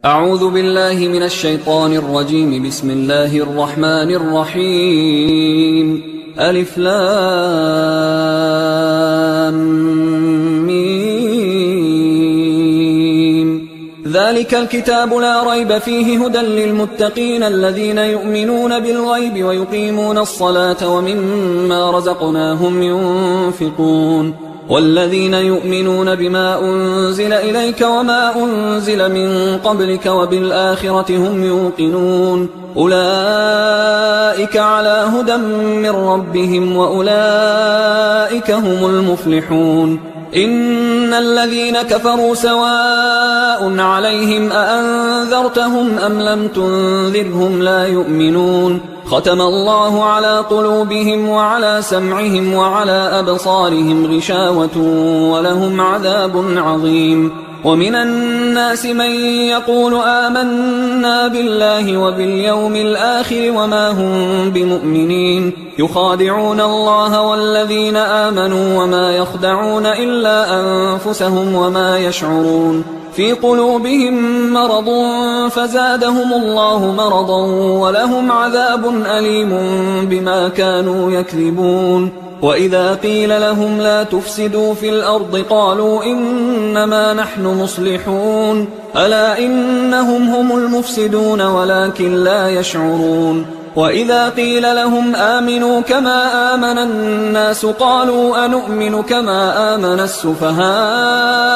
أعوذ بالله من الشيطان الرجيم. بسم الله الرحمن الرحيم. ألف لام ميم. ذلك الكتاب لا ريب فيه هدى للمتقين الذين يؤمنون بالغيب ويقيمون الصلاة ومما رزقناهم ينفقون والذين يؤمنون بما أنزل إليك وما أنزل من قبلك وبالآخرة هم يوقنون أولئك على هدى من ربهم وأولئك هم المفلحون. إن الذين كفروا سواء عليهم أأنذرتهم أم لم تنذرهم لا يؤمنون. ختم الله على قلوبهم وعلى سمعهم وعلى أبصارهم غشاوة ولهم عذاب عظيم. ومن الناس من يقول آمنا بالله وباليوم الآخر وما هم بمؤمنين يخادعون الله والذين آمنوا وما يخدعون إلا أنفسهم وما يشعرون. في قلوبهم مرض فزادهم الله مرضا ولهم عذاب أليم بما كانوا يكذبون. وإذا قيل لهم لا تفسدوا في الأرض قالوا إنما نحن مصلحون ألا إنهم هم المفسدون ولكن لا يشعرون. وإذا قيل لهم آمنوا كما آمن الناس قالوا أنؤمن كما آمن السفهاء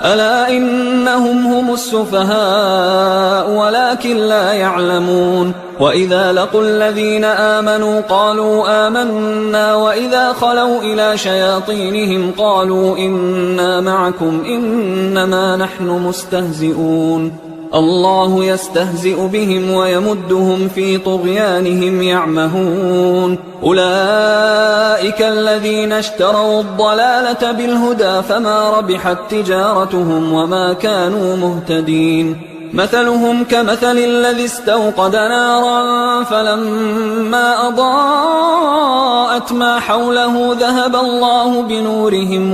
ألا إنهم هم السفهاء ولكن لا يعلمون. وإذا لقوا الذين آمنوا قالوا آمنا وإذا خلوا إلى شياطينهم قالوا إنا معكم إنما نحن مستهزئون. الله يستهزئ بهم ويمدهم في طغيانهم يعمهون. أولئك الذين اشتروا الضلالة بالهدى فما ربحت تجارتهم وما كانوا مهتدين. مثلهم كمثل الذي استوقد نارا فلما أضاءت ما حوله ذهب الله بنورهم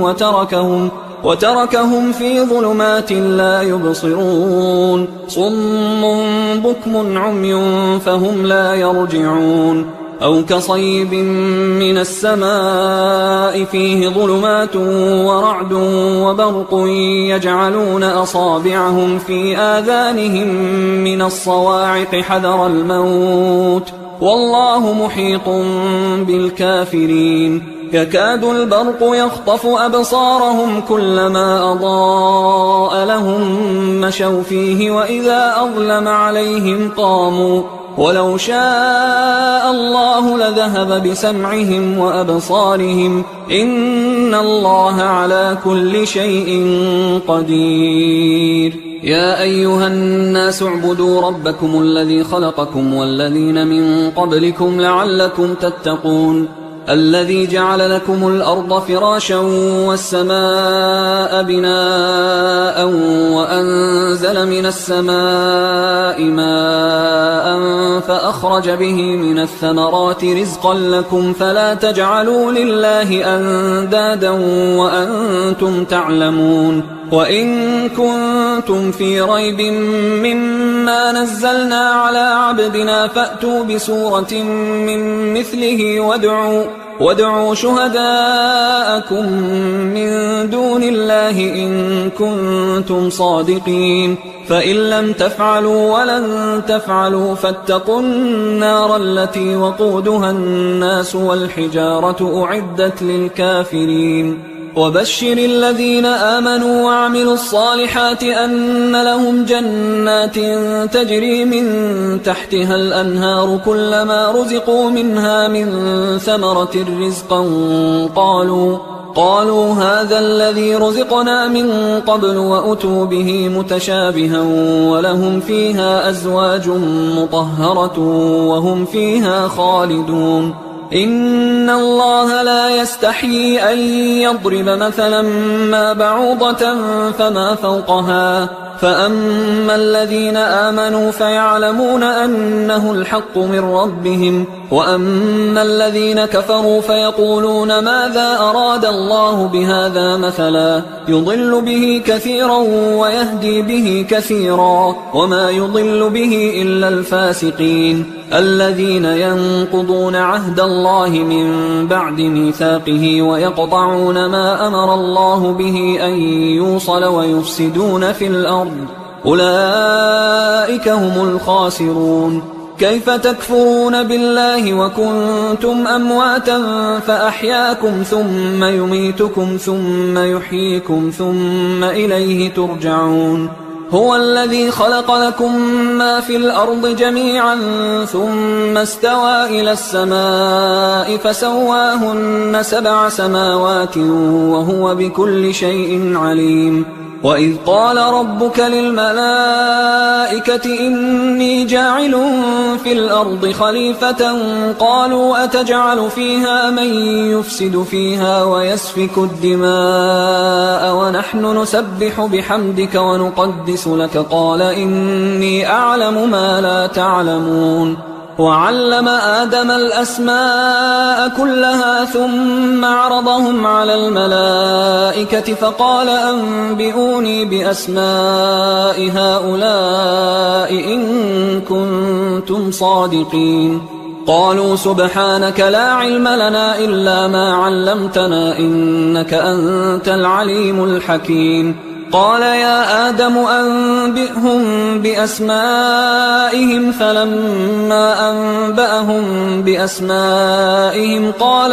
وتركهم في ظلمات لا يبصرون. صم بكم عمي فهم لا يرجعون. أو كصيب من السماء فيه ظلمات ورعد وبرق يجعلون أصابعهم في آذانهم من الصواعق حذر الموت والله محيط بالكافرين. يكاد البرق يخطف أبصارهم كلما أضاء لهم مشوا فيه وإذا أظلم عليهم قاموا ولو شاء الله لذهب بسمعهم وأبصارهم إن الله على كل شيء قدير. يا أيها الناس اعبدوا ربكم الذي خلقكم والذين من قبلكم لعلكم تتقون. الذي جعل لكم الأرض فراشا والسماء بناء وأنزل من السماء ماء فأخرج به من الثمرات رزقا لكم فلا تجعلوا لله أندادا وأنتم تعلمون. وإن كنتم في ريب مما نزلنا على عبدنا فأتوا بسورة من مثله وادعوا شهداءكم من دون الله إن كنتم صادقين. فإن لم تفعلوا ولن تفعلوا فاتقوا النار التي وقودها الناس والحجارة أعدت للكافرين. وبشر الذين آمنوا وعملوا الصالحات أن لهم جنات تجري من تحتها الأنهار كلما رزقوا منها من ثمرة رزقا قالوا هذا الذي رزقنا من قبل وأتوا به متشابها ولهم فيها أزواج مطهرة وهم فيها خالدون. إن الله لا يستحيي أن يضرب مثلا ما بعوضة فما فوقها فأما الذين آمنوا فيعلمون أنه الحق من ربهم، وأما الذين كفروا فيقولون ماذا أراد الله بهذا مثلا يضل به كثيرا ويهدي به كثيرا، وما يضل به إلا الفاسقين الذين ينقضون عهد الله من بعد ميثاقه ويقطعون ما أمر الله به أن يوصل ويفسدون في الأرض، أولئك هم الخاسرون. كيف تكفرون بالله وكنتم أمواتا فأحياكم ثم يميتكم ثم يحييكم ثم إليه ترجعون. هو الذي خلق لكم ما في الأرض جميعا ثم استوى إلى السماء فسواهن 7 سماوات وهو بكل شيء عليم. وإذ قال ربك للملائكة إني جاعل في الأرض خليفة قالوا أتجعل فيها من يفسد فيها ويسفك الدماء ونحن نسبح بحمدك ونقدس لك قال إني أعلم ما لا تعلمون. وعلم آدم الأسماء كلها ثم عرضهم على الملائكة فقال أنبئوني بأسماء هؤلاء إن كنتم صادقين. قالوا سبحانك لا علم لنا إلا ما علمتنا إنك أنت العليم الحكيم. قال يا آدم أنبئهم بأسمائهم فلما أنبأهم بأسمائهم قال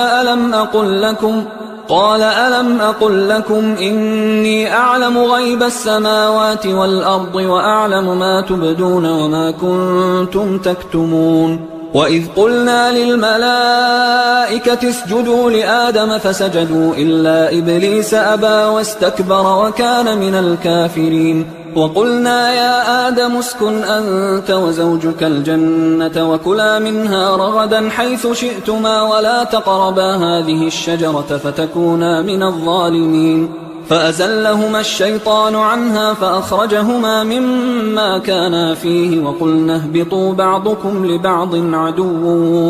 ألم أقل لكم إني أعلم غيب السماوات والأرض وأعلم ما تبدون وما كنتم تكتمون. وإذ قلنا للملائكة اسجدوا لآدم فسجدوا إلا إبليس أبى واستكبر وكان من الكافرين. وقلنا يا آدم اسكن أنت وزوجك الجنة وكلا منها رغدا حيث شئتما ولا تقربا هذه الشجرة فتكونا من الظالمين. فأزلهما الشيطان عنها فأخرجهما مما كانا فيه وقلنا اهبطوا بعضكم لبعض عدو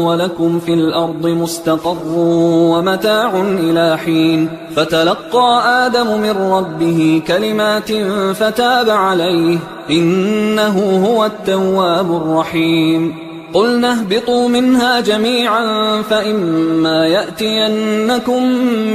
ولكم في الأرض مستقر ومتاع إلى حين. فتلقى آدم من ربه كلمات فتاب عليه إنه هو التواب الرحيم. قلنا اهبطوا منها جميعا فإما يأتينكم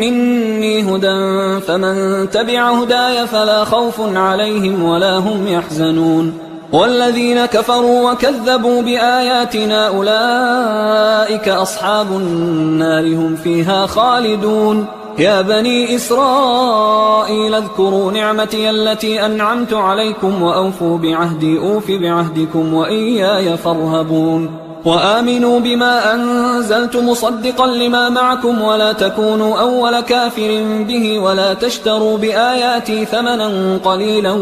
مني هدى فمن تبع هداي فلا خوف عليهم ولا هم يحزنون. والذين كفروا وكذبوا بآياتنا أولئك أصحاب النار هم فيها خالدون. يا بني إسرائيل اذكروا نعمتي التي أنعمت عليكم وأوفوا بعهدي أوف بعهدكم وإياي فارهبون. وآمنوا بما أنزلت مصدقا لما معكم ولا تكونوا أول كافر به ولا تشتروا بآياتي ثمنا قليلا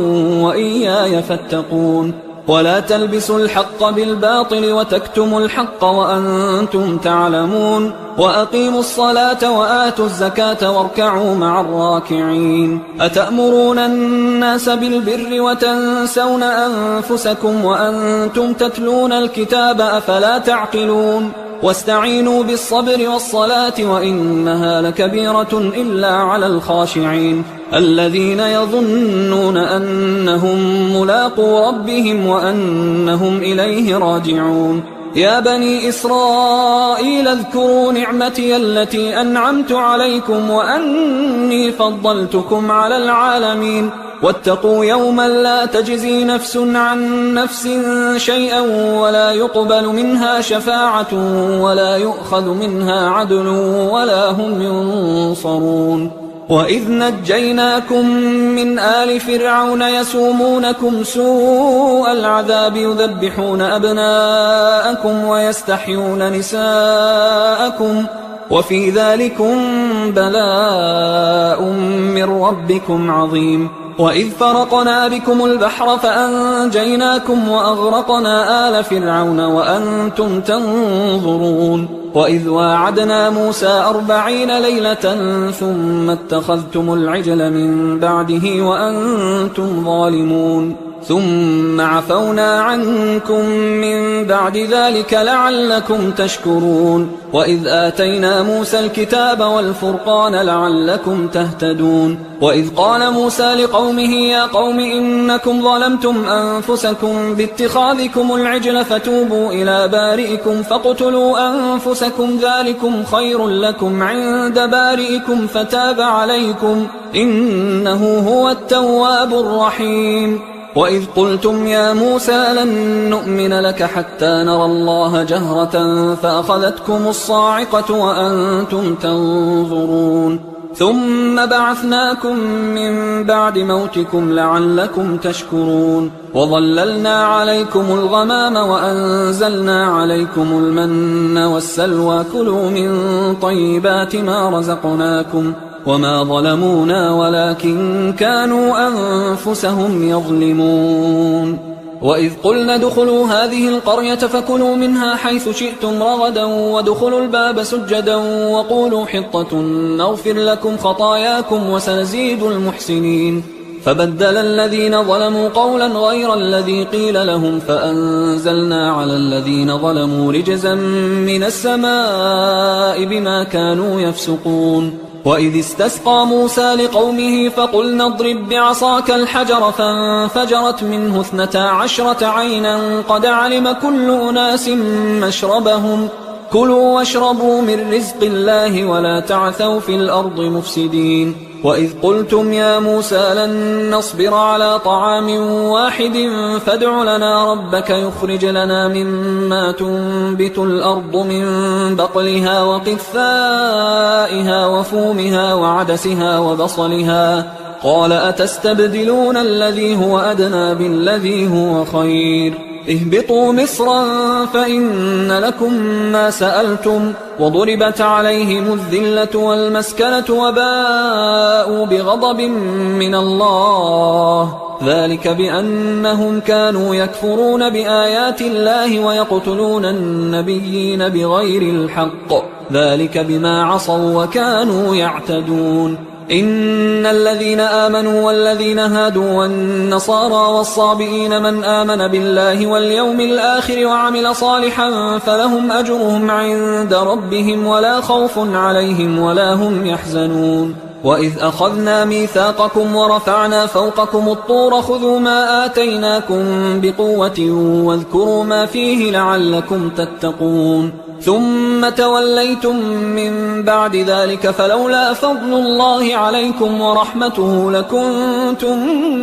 وإياي فاتقون. ولا تلبسوا الحق بالباطل وتكتموا الحق وأنتم تعلمون. وأقيموا الصلاة وآتوا الزكاة واركعوا مع الراكعين. أتأمرون الناس بالبر وتنسون أنفسكم وأنتم تتلون الكتاب أفلا تعقلون. واستعينوا بالصبر والصلاة وإنها لكبيرة إلا على الخاشعين الذين يظنون أنهم ملاقو ربهم وأنهم إليه راجعون. يا بني إسرائيل اذكروا نعمتي التي أنعمت عليكم وأني فضلتكم على العالمين. واتقوا يوما لا تجزي نفس عن نفس شيئا ولا يقبل منها شفاعة ولا يؤخذ منها عدل ولا هم ينصرون. وإذ نجيناكم من آل فرعون يسومونكم سوء العذاب يذبحون أبناءكم ويستحيون نساءكم وفي ذلكم بلاء من ربكم عظيم. وإذ فرقنا بكم البحر فأنجيناكم وأغرقنا آل فرعون وأنتم تنظرون. وإذ واعدنا موسى 40 ليلة ثم اتخذتم العجل من بعده وأنتم ظالمون ثم عفونا عنكم من بعد ذلك لعلكم تشكرون وإذ آتينا موسى الكتاب والفرقان لعلكم تهتدون وإذ قال موسى لقومه يا قوم إنكم ظلمتم أنفسكم باتخاذكم العجل فتوبوا إلى بارئكم فاقتلوا أنفسكم ذلكم خير لكم عند بارئكم فتاب عليكم إنه هو التواب الرحيم وإذ قلتم يا موسى لن نؤمن لك حتى نرى الله جهرة فأخذتكم الصاعقة وأنتم تنظرون ثم بعثناكم من بعد موتكم لعلكم تشكرون وظللنا عليكم الغمام وأنزلنا عليكم المن والسلوى كلوا من طيبات ما رزقناكم وما ظلمونا ولكن كانوا أنفسهم يظلمون وإذ قلنا ادخلوا هذه القرية فكلوا منها حيث شئتم رغدا وادخلوا الباب سجدا وقولوا حطة نغفر لكم خطاياكم وسنزيد المحسنين فبدل الذين ظلموا قولا غير الذي قيل لهم فأنزلنا على الذين ظلموا رجزا من السماء بما كانوا يفسقون وإذ استسقى موسى لقومه فقلنا اضرب بعصاك الحجر فانفجرت منه 12 عينا قد علم كل أناس مشربهم كلوا واشربوا من رزق الله ولا تعثوا في الأرض مفسدين وإذ قلتم يا موسى لن نصبر على طعام واحد فادع لنا ربك يخرج لنا مما تنبت الأرض من بقلها وقثائها وفومها وعدسها وبصلها قال أتستبدلون الذي هو أدنى بالذي هو خير اهبطوا مصرا فإن لكم ما سألتم وضربت عليهم الذلة والمسكنة وباءوا بغضب من الله ذلك بأنهم كانوا يكفرون بآيات الله ويقتلون النبيين بغير الحق ذلك بما عصوا وكانوا يعتدون إن الذين آمنوا والذين هادوا والنصارى والصابئين من آمن بالله واليوم الآخر وعمل صالحا فلهم أجرهم عند ربهم ولا خوف عليهم ولا هم يحزنون وإذ أخذنا ميثاقكم ورفعنا فوقكم الطور خذوا ما آتيناكم بقوة واذكروا ما فيه لعلكم تتقون ثم توليتم من بعد ذلك فلولا فضل الله عليكم ورحمته لكنتم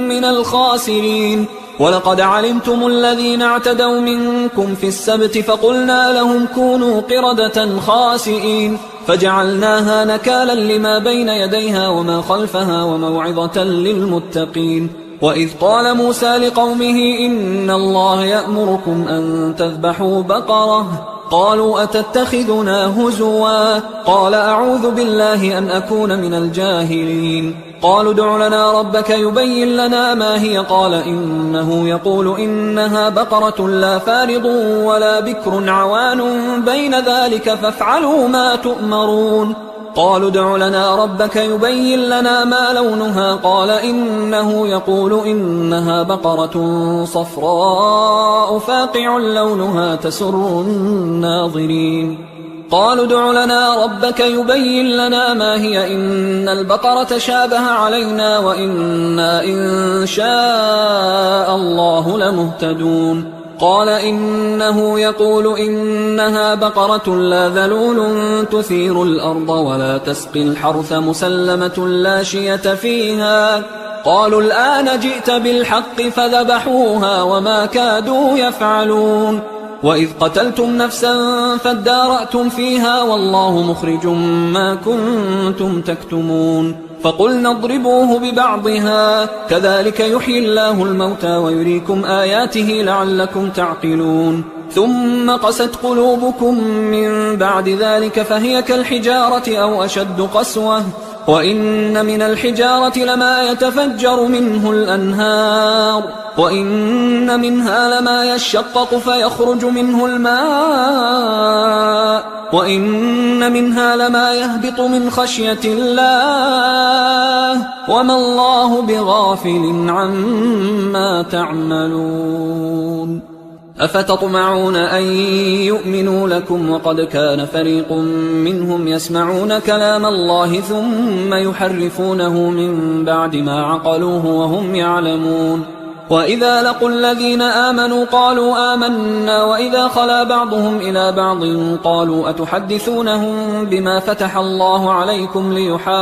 من الخاسرين ولقد علمتم الذين اعتدوا منكم في السبت فقلنا لهم كونوا قردة خاسئين فجعلناها نكالا لما بين يديها وما خلفها وموعظة للمتقين وإذ قال موسى لقومه إن الله يأمركم أن تذبحوا بقرة قالوا أتتخذنا هزوا قال أعوذ بالله أن أكون من الجاهلين قالوا ادع لنا ربك يبين لنا ما هي قال إنه يقول إنها بقرة لا فارض ولا بكر عوان بين ذلك فافعلوا ما تؤمرون قالوا ادع لنا ربك يبين لنا ما لونها قال إنه يقول إنها بقرة صفراء فاقع لونها تسر الناظرين قالوا ادع لنا ربك يبين لنا ما هي إن البقرة شابه علينا وإنا إن شاء الله لمهتدون قال إنه يقول إنها بقرة لا ذلول تثير الأرض ولا تسقي الحرث مسلمة لا شية فيها قالوا الآن جئت بالحق فذبحوها وما كادوا يفعلون وإذ قتلتم نفسا فادارأتم فيها والله مخرج ما كنتم تكتمون فقلنا اضربوه ببعضها كذلك يحيي الله الموتى ويريكم آياته لعلكم تعقلون ثم قست قلوبكم من بعد ذلك فهي كالحجارة أو أشد قسوة وإن من الحجارة لما يتفجر منه الأنهار وإن منها لما يشقق فيخرج منه الماء وإن منها لما يهبط من خشية الله وما الله بغافل عما تعملون أفتطمعون أن يؤمنوا لكم وقد كان فريق منهم يسمعون كلام الله ثم يحرفونه من بعد ما عقلوه وهم يعلمون وإذا لقوا الذين آمنوا قالوا آمنا وإذا خلا بعضهم إلى بعض قالوا أتحدثونهم بما فتح الله عليكم ليحاجوكم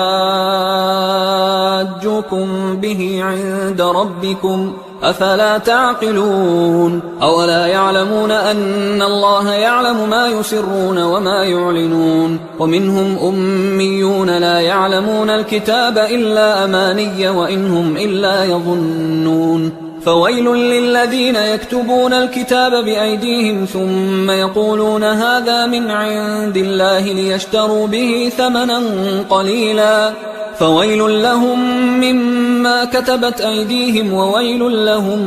به عند ربكم أفلا تعقلون أولا يعلمون أن الله يعلم ما يسرون وما يعلنون ومنهم أميون لا يعلمون الكتاب إلا أماني وإنهم إلا يظنون فويل للذين يكتبون الكتاب بأيديهم ثم يقولون هذا من عند الله ليشتروا به ثمنا قليلا فويل لهم مما كتبت أيديهم وويل لهم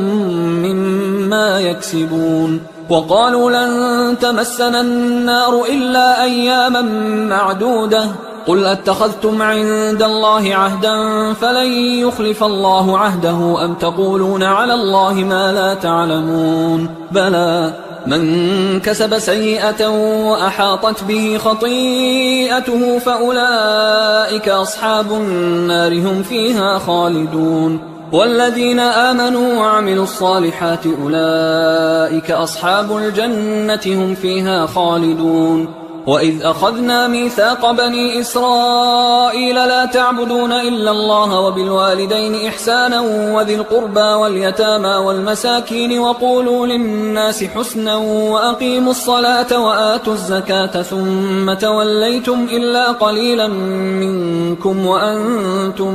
مما يكسبون وقالوا لن تمسنا النار إلا أياما معدودة قل أتخذتم عند الله عهدا فلن يخلف الله عهده أم تقولون على الله ما لا تعلمون بلى من كسب سيئة وأحاطت به خطيئته فأولئك أصحاب النار هم فيها خالدون والذين آمنوا وعملوا الصالحات أولئك أصحاب الجنة هم فيها خالدون وإذ أخذنا ميثاق بني إسرائيل لا تعبدون إلا الله وبالوالدين إحسانا وذي القربى واليتامى والمساكين وقولوا للناس حسنا وأقيموا الصلاة وآتوا الزكاة ثم توليتم إلا قليلا منكم وأنتم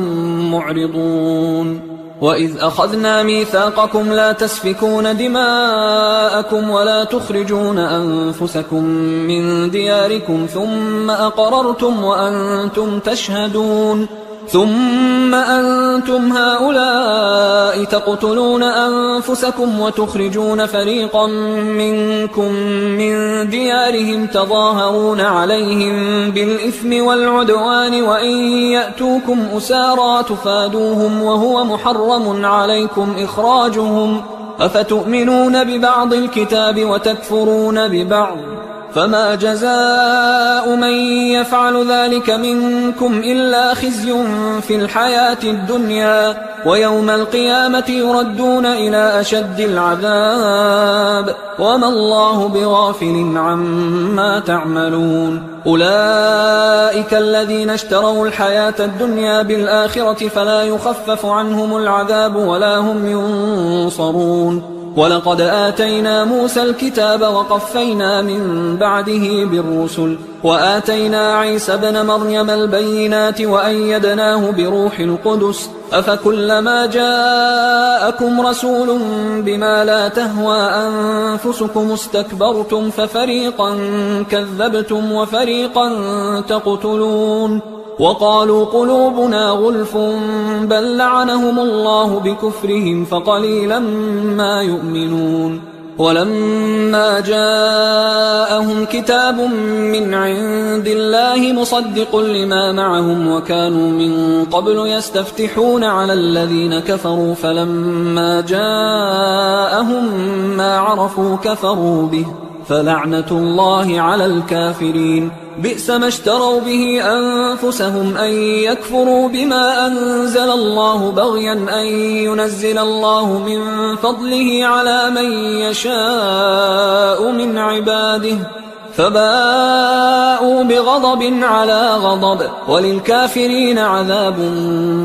معرضون وإذ أخذنا ميثاقكم لا تسفكون دماءكم ولا تخرجون أنفسكم من دياركم ثم أقررتم وأنتم تشهدون ثم أنتم هؤلاء تقتلون أنفسكم وتخرجون فريقا منكم من ديارهم تظاهرون عليهم بالإثم والعدوان وإن يأتوكم أسارى تفادوهم وهو محرم عليكم إخراجهم أفتؤمنون ببعض الكتاب وتكفرون ببعض فما جزاء من يفعل ذلك منكم إلا خزي في الحياة الدنيا ويوم القيامة يردون إلى أشد العذاب وما الله بغافل عما تعملون أولئك الذين اشتروا الحياة الدنيا بالآخرة فلا يخفف عنهم العذاب ولا هم ينصرون ولقد آتينا موسى الكتاب وقفينا من بعده بالرسل وآتينا عيسى ابن مريم البينات وأيدناه بروح القدس أفكلما جاءكم رسول بما لا تهوى أنفسكم استكبرتم ففريقا كذبتم وفريقا تقتلون وقالوا قلوبنا غلف بل لعنهم الله بكفرهم فقليلا ما يؤمنون ولما جاءهم كتاب من عند الله مصدق لما معهم وكانوا من قبل يستفتحون على الذين كفروا فلما جاءهم ما عرفوا كفروا به فلعنة الله على الكافرين بئس ما اشتروا به أنفسهم أن يكفروا بما أنزل الله بغيا أن ينزل الله من فضله على من يشاء من عباده فباءوا بغضب على غضب وللكافرين عذاب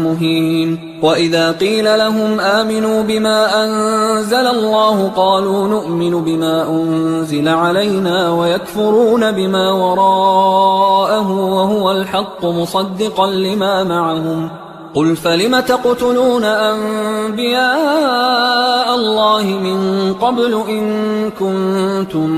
مهين وإذا قيل لهم آمنوا بما أنزل الله قالوا نؤمن بما أنزل علينا ويكفرون بما وراءه وهو الحق مصدقا لما معهم قل فلم تقتلون أنبياء الله من قبل إن كنتم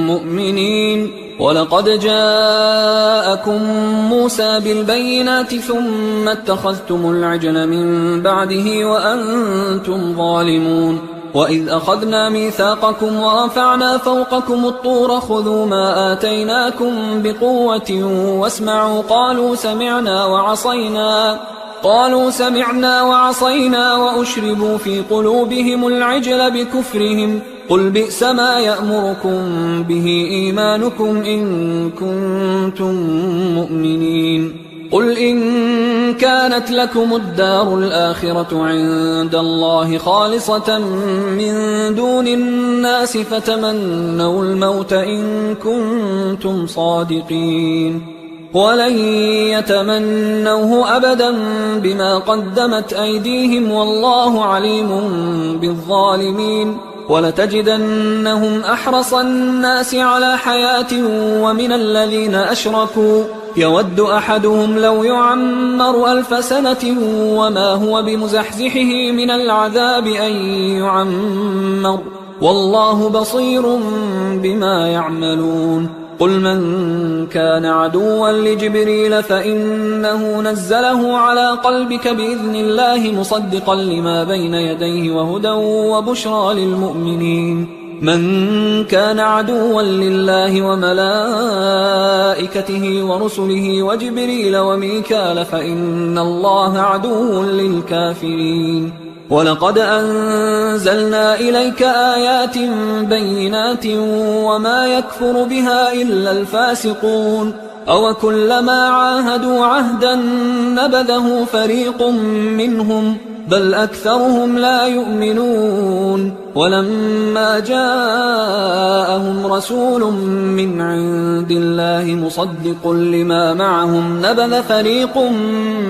مؤمنين ولقد جاءكم موسى بالبينات ثم اتخذتم العجل من بعده وأنتم ظالمون وإذ أخذنا ميثاقكم ورفعنا فوقكم الطور خذوا ما آتيناكم بقوة واسمعوا قالوا سمعنا وعصينا وأشربوا في قلوبهم العجل بكفرهم قل بئس ما يأمركم به إيمانكم إن كنتم مؤمنين قل إن كانت لكم الدار الآخرة عند الله خالصة من دون الناس فتمنوا الموت إن كنتم صادقين ولن يتمنوه أبدا بما قدمت أيديهم والله عليم بالظالمين ولتجدنهم أحرص الناس على حياة ومن الذين أشركوا يود أحدهم لو يعمر 1000 سنة وما هو بمزحزحه من العذاب أن يعمر والله بصير بما يعملون قل من كان عدوا لجبريل فإنه نزله على قلبك بإذن الله مصدقا لما بين يديه وهدى وبشرى للمؤمنين من كان عدوا لله وملائكته ورسله وجبريل وميكال فإن الله عدو للكافرين ولقد أنزلنا إليك آيات بينات وما يكفر بها إلا الفاسقون أوكلما عاهدوا عهدا نبذه فريق منهم بل أكثرهم لا يؤمنون ولما جاءهم رسول من عند الله مصدق لما معهم نبذ فريق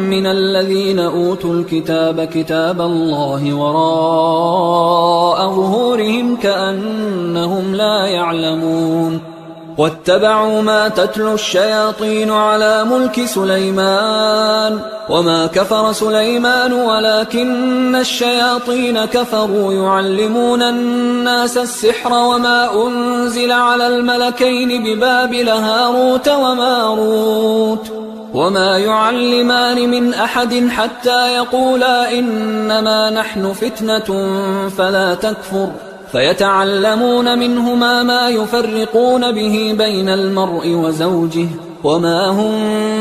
من الذين أوتوا الكتاب كتاب الله وراء ظهورهم كأنهم لا يعلمون واتبعوا ما تتلو الشياطين على ملك سليمان وما كفر سليمان ولكن الشياطين كفروا يعلمون الناس السحر وما أنزل على الملكين ببابل هاروت وماروت وما يعلمان من أحد حتى يقولا إنما نحن فتنة فلا تكفر فيتعلمون منهما ما يفرقون به بين المرء وزوجه وما هم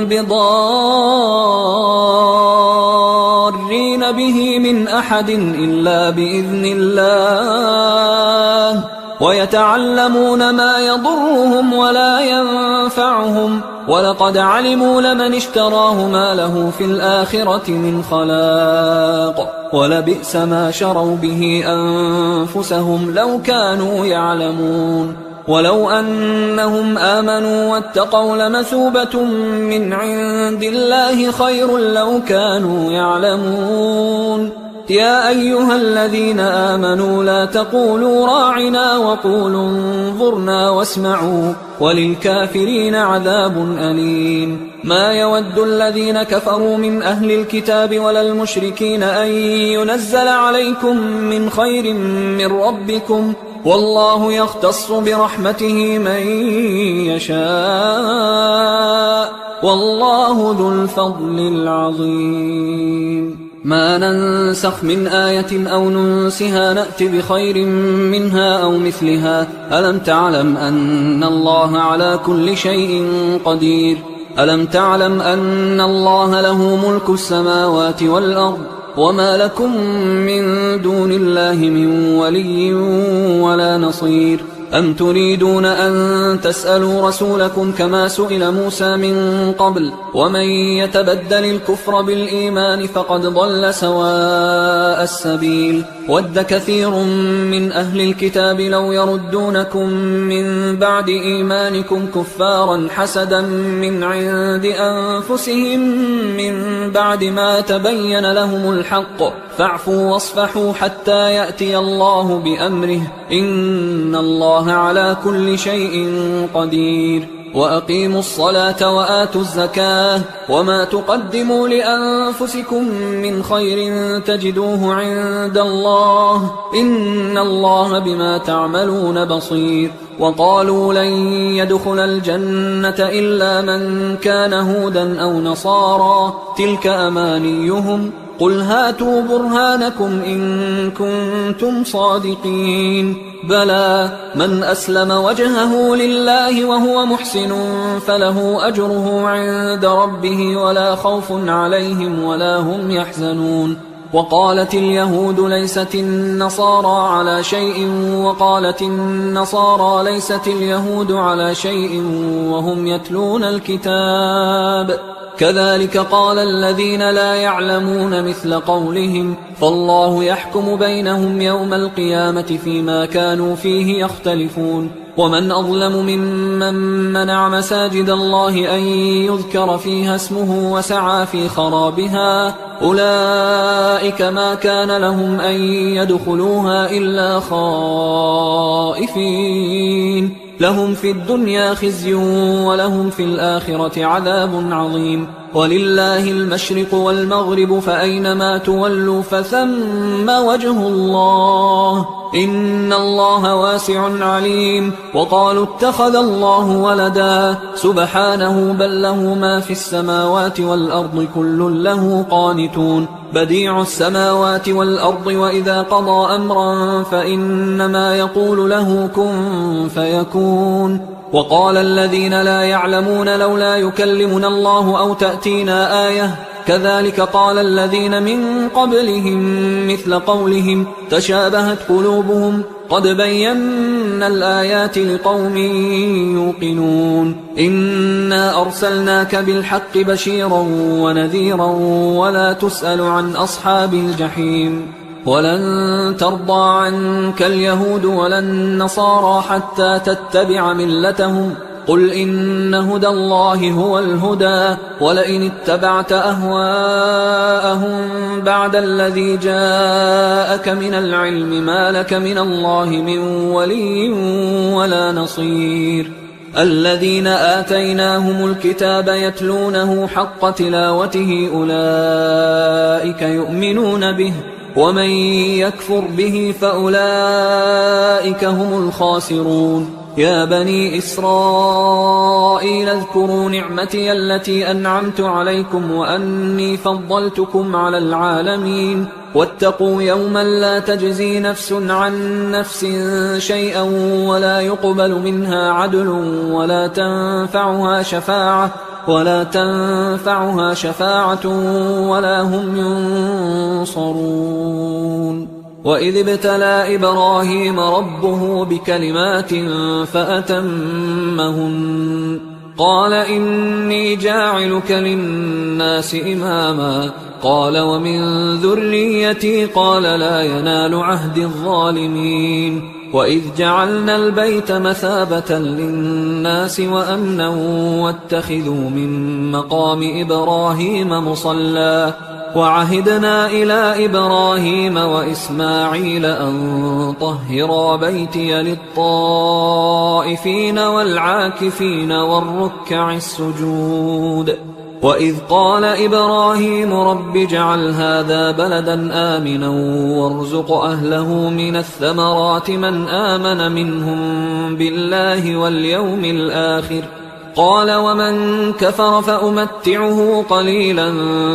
بضارين به من أحد إلا بإذن الله ويتعلمون ما يضرهم ولا ينفعهم ولقد علموا لمن اشتراه ما له في الآخرة من خلاق ولبئس ما شروا به أنفسهم لو كانوا يعلمون ولو أنهم آمنوا واتقوا لمثوبة من عند الله خير لو كانوا يعلمون يا أيها الذين آمنوا لا تقولوا راعنا وقولوا انظرنا واسمعوا وللكافرين عذاب أليم ما يود الذين كفروا من أهل الكتاب ولا المشركين أن ينزل عليكم من خير من ربكم والله يختص برحمته من يشاء والله ذو الفضل العظيم ما ننسخ من آية أو ننسها نأت بخير منها أو مثلها ألم تعلم أن الله على كل شيء قدير ألم تعلم أن الله له ملك السماوات والأرض وما لكم من دون الله من ولي ولا نصير أم تريدون أن تسألوا رسولكم كما سئل موسى من قبل ومن يتبدل الكفر بالإيمان فقد ضل سواء السبيل ود كثير من أهل الكتاب لو يردونكم من بعد إيمانكم كفارا حسدا من عند أنفسهم من بعد ما تبين لهم الحق فاعفوا واصفحوا حتى يأتي الله بأمره إن الله على كل شيء قدير وأقيموا الصلاة وآتوا الزكاة وما تقدموا لأنفسكم من خير تجدوه عند الله إن الله بما تعملون بصير وقالوا لن يدخل الجنة إلا من كان هودا أو نصارى تلك أمانيهم قل هاتوا برهانكم إن كنتم صادقين بلى من أسلم وجهه لله وهو محسن فله أجره عند ربه ولا خوف عليهم ولا هم يحزنون وقالت اليهود ليست النصارى على شيء وقالت النصارى ليست اليهود على شيء وهم يتلون الكتاب كذلك قال الذين لا يعلمون مثل قولهم فالله يحكم بينهم يوم القيامة فيما كانوا فيه يختلفون ومن أظلم ممن منع مساجد الله أن يذكر فيها اسمه وسعى في خرابها أولئك ما كان لهم أن يدخلوها إلا خائفين لهم في الدنيا خزي ولهم في الآخرة عذاب عظيم ولله المشرق والمغرب فأينما تولوا فثم وجه الله إن الله واسع عليم وقالوا اتخذ الله ولدا سبحانه بل له ما في السماوات والأرض كل له قانتون بديع السماوات والأرض وإذا قضى أمرا فإنما يقول له كن فيكون وقال الذين لا يعلمون لولا يكلمنا الله أو تأتينا آية كذلك قال الذين من قبلهم مثل قولهم تشابهت قلوبهم قد بينا الآيات لقوم يوقنون إنا أرسلناك بالحق بشيرا ونذيرا ولا تسأل عن أصحاب الجحيم ولن ترضى عنك اليهود ولا النصارى حتى تتبع ملتهم قل إن هدى الله هو الهدى ولئن اتبعت أهواءهم بعد الذي جاءك من العلم ما لك من الله من ولي ولا نصير الذين آتيناهم الكتاب يتلونه حق تلاوته أولئك يؤمنون به ومن يكفر به فأولئك هم الخاسرون يا بني إسرائيل اذكروا نعمتي التي أنعمت عليكم وأني فضلتكم على العالمين واتقوا يوما لا تجزي نفس عن نفس شيئا ولا يقبل منها عدل ولا تنفعها شفاعة ولا هم ينصرون وإذ ابتلى إبراهيم ربه بكلمات فأتمهن قال إني جاعلك للناس إماما قال ومن ذريتي قال لا ينال عهد الظالمين وإذ جعلنا البيت مثابة للناس وأمنا واتخذوا من مقام إبراهيم مصلى وعهدنا إلى إبراهيم وإسماعيل أن طهرا بيتي للطائفين والعاكفين والركع السجود وإذ قال إبراهيم رب اجعل هذا بلدا آمنا وارزق أهله من الثمرات من آمن منهم بالله واليوم الآخر قال ومن كفر فأمتعه قليلا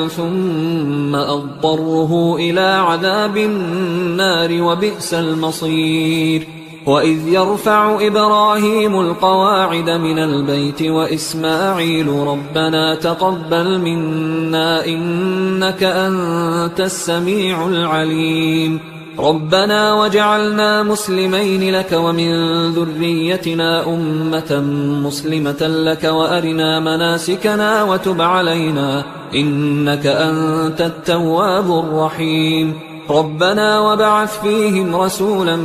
ثم أضطره إلى عذاب النار وبئس المصير وإذ يرفع إبراهيم القواعد من البيت وإسماعيل ربنا تقبل منا إنك أنت السميع العليم ربنا وجعلنا مسلمين لك ومن ذريتنا أمة مسلمة لك وأرنا مناسكنا وتب علينا إنك أنت التواب الرحيم ربنا وابعث فيهم رسولا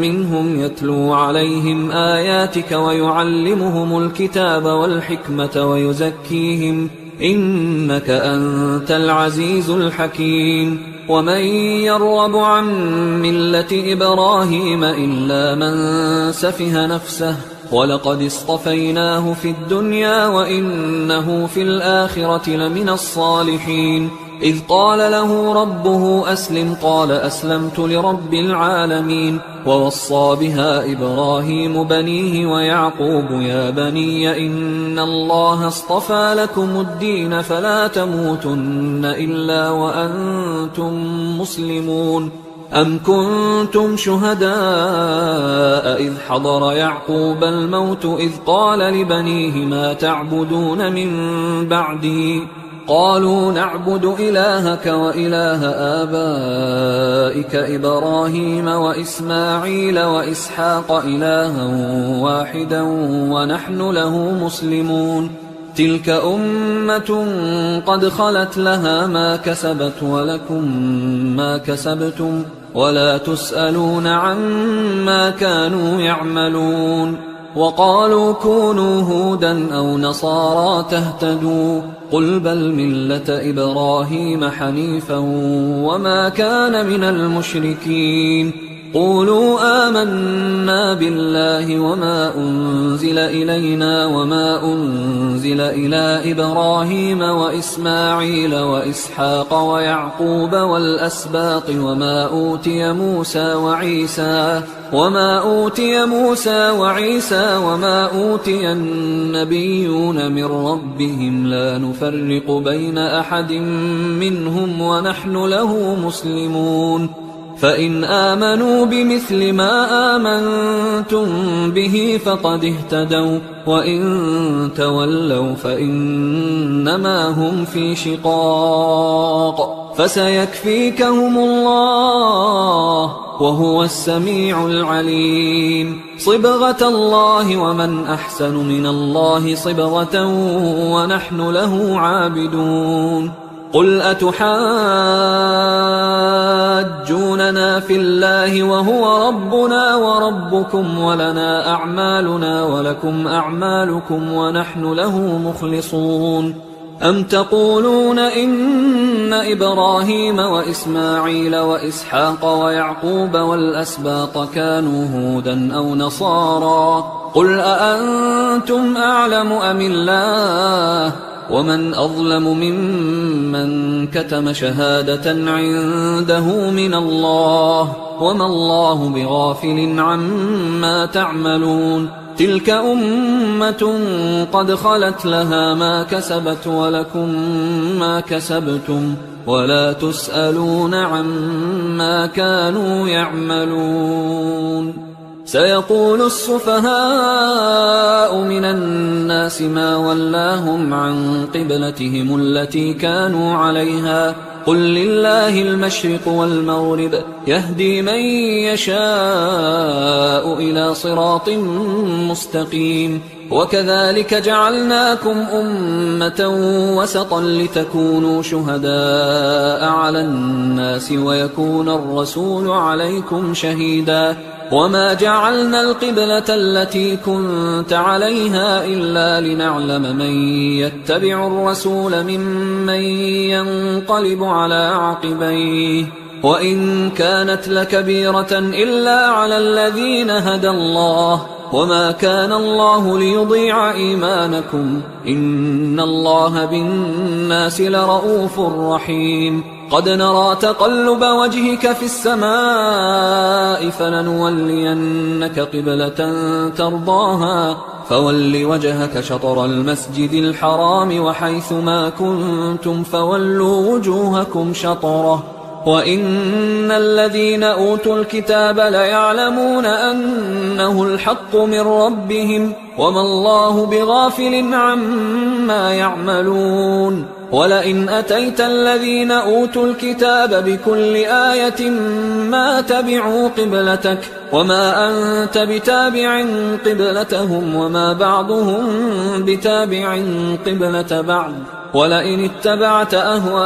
منهم يتلو عليهم آياتك ويعلمهم الكتاب والحكمة ويزكيهم إنك أنت العزيز الحكيم ومن يرغب عن ملة إبراهيم إلا من سفه نفسه ولقد اصطفيناه في الدنيا وإنه في الآخرة لمن الصالحين. إذ قال له ربه أسلم قال أسلمت لرب العالمين. ووصى بها إبراهيم بنيه ويعقوب يا بني إن الله اصطفى لكم الدين فلا تموتن إلا وأنتم مسلمون. أم كنتم شهداء إذ حضر يعقوب الموت إذ قال لبنيه ما تعبدون من بعدي قالوا نعبد إلهك وإله آبائك إبراهيم وإسماعيل وإسحاق إلها واحدا ونحن له مسلمون. تلك أمة قد خلت لها ما كسبت ولكم ما كسبتم ولا تسألون عما كانوا يعملون. وقالوا كونوا هودا أو نصارى تهتدوا قل بل ملة إبراهيم حنيفا وما كان من المشركين. قولوا آمنا بالله وما أنزل إلينا وما أنزل إلى إبراهيم وإسماعيل وإسحاق ويعقوب والأسباط وما أوتي موسى وعيسى وما أوتي النبيون من ربهم لا نفرق بين أحد منهم ونحن له مسلمون. فإن آمنوا بمثل ما آمنتم به فقد اهتدوا وإن تولوا فإنما هم في شقاق فسيكفيكهم الله وهو السميع العليم. صبغة الله ومن أحسن من الله صبغة ونحن له عابدون. قل أتحاجوننا في الله وهو ربنا وربكم ولنا أعمالنا ولكم أعمالكم ونحن له مخلصون. أم تقولون إن إبراهيم وإسماعيل وإسحاق ويعقوب والأسباط كانوا هودا أو نصارى قل أأنتم أعلم أم الله ومن أظلم ممن كتم شهادة عنده من الله وما الله بغافل عما تعملون. تلك أمة قد خلت لها ما كسبت ولكم ما كسبتم ولا تسألون عما كانوا يعملون. سيقول السفهاء من الناس ما ولاهم عن قبلتهم التي كانوا عليها قل لله المشرق والمغرب يهدي من يشاء إلى صراط مستقيم. وكذلك جعلناكم أمة وسطا لتكونوا شهداء على الناس ويكون الرسول عليكم شهيدا. وما جعلنا القبلة التي كنت عليها إلا لنعلم من يتبع الرسول ممن ينقلب على عقبيه وإن كانت لكبيرة إلا على الذين هدى الله وما كان الله ليضيع إيمانكم إن الله بالناس لرؤوف رحيم. قد نرى تقلب وجهك في السماء فلنولينك قبلة ترضاها فول وجهك شطر المسجد الحرام وحيث ما كنتم فولوا وجوهكم شطره وإن الذين أوتوا الكتاب ليعلمون أنه الحق من ربهم وما الله بغافل عما يعملون. ولئن أتيت الذين أوتوا الكتاب بكل آية ما تبعوا قبلتك وما أنت بتابع قبلتهم وما بعضهم بتابع قبلة بعض ولئن اتبعت أهواءهم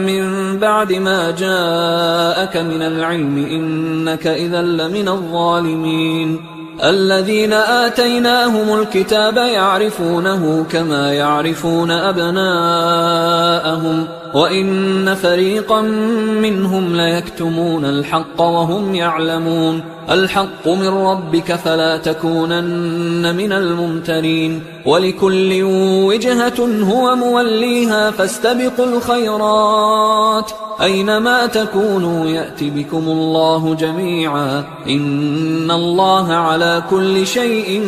من بعد ما جاءك من العلم إنك إذا لمن الظالمين. الذين آتيناهم الكتاب يعرفونه كما يعرفون أبناءهم وإن فريقا منهم ليكتمون الحق وهم يعلمون الحق من ربك فلا تكونن من الممترين ولكل وجهة هو موليها فاستبقوا الخيرات أينما تكونوا يأت بكم الله جميعا إن الله على كل شيء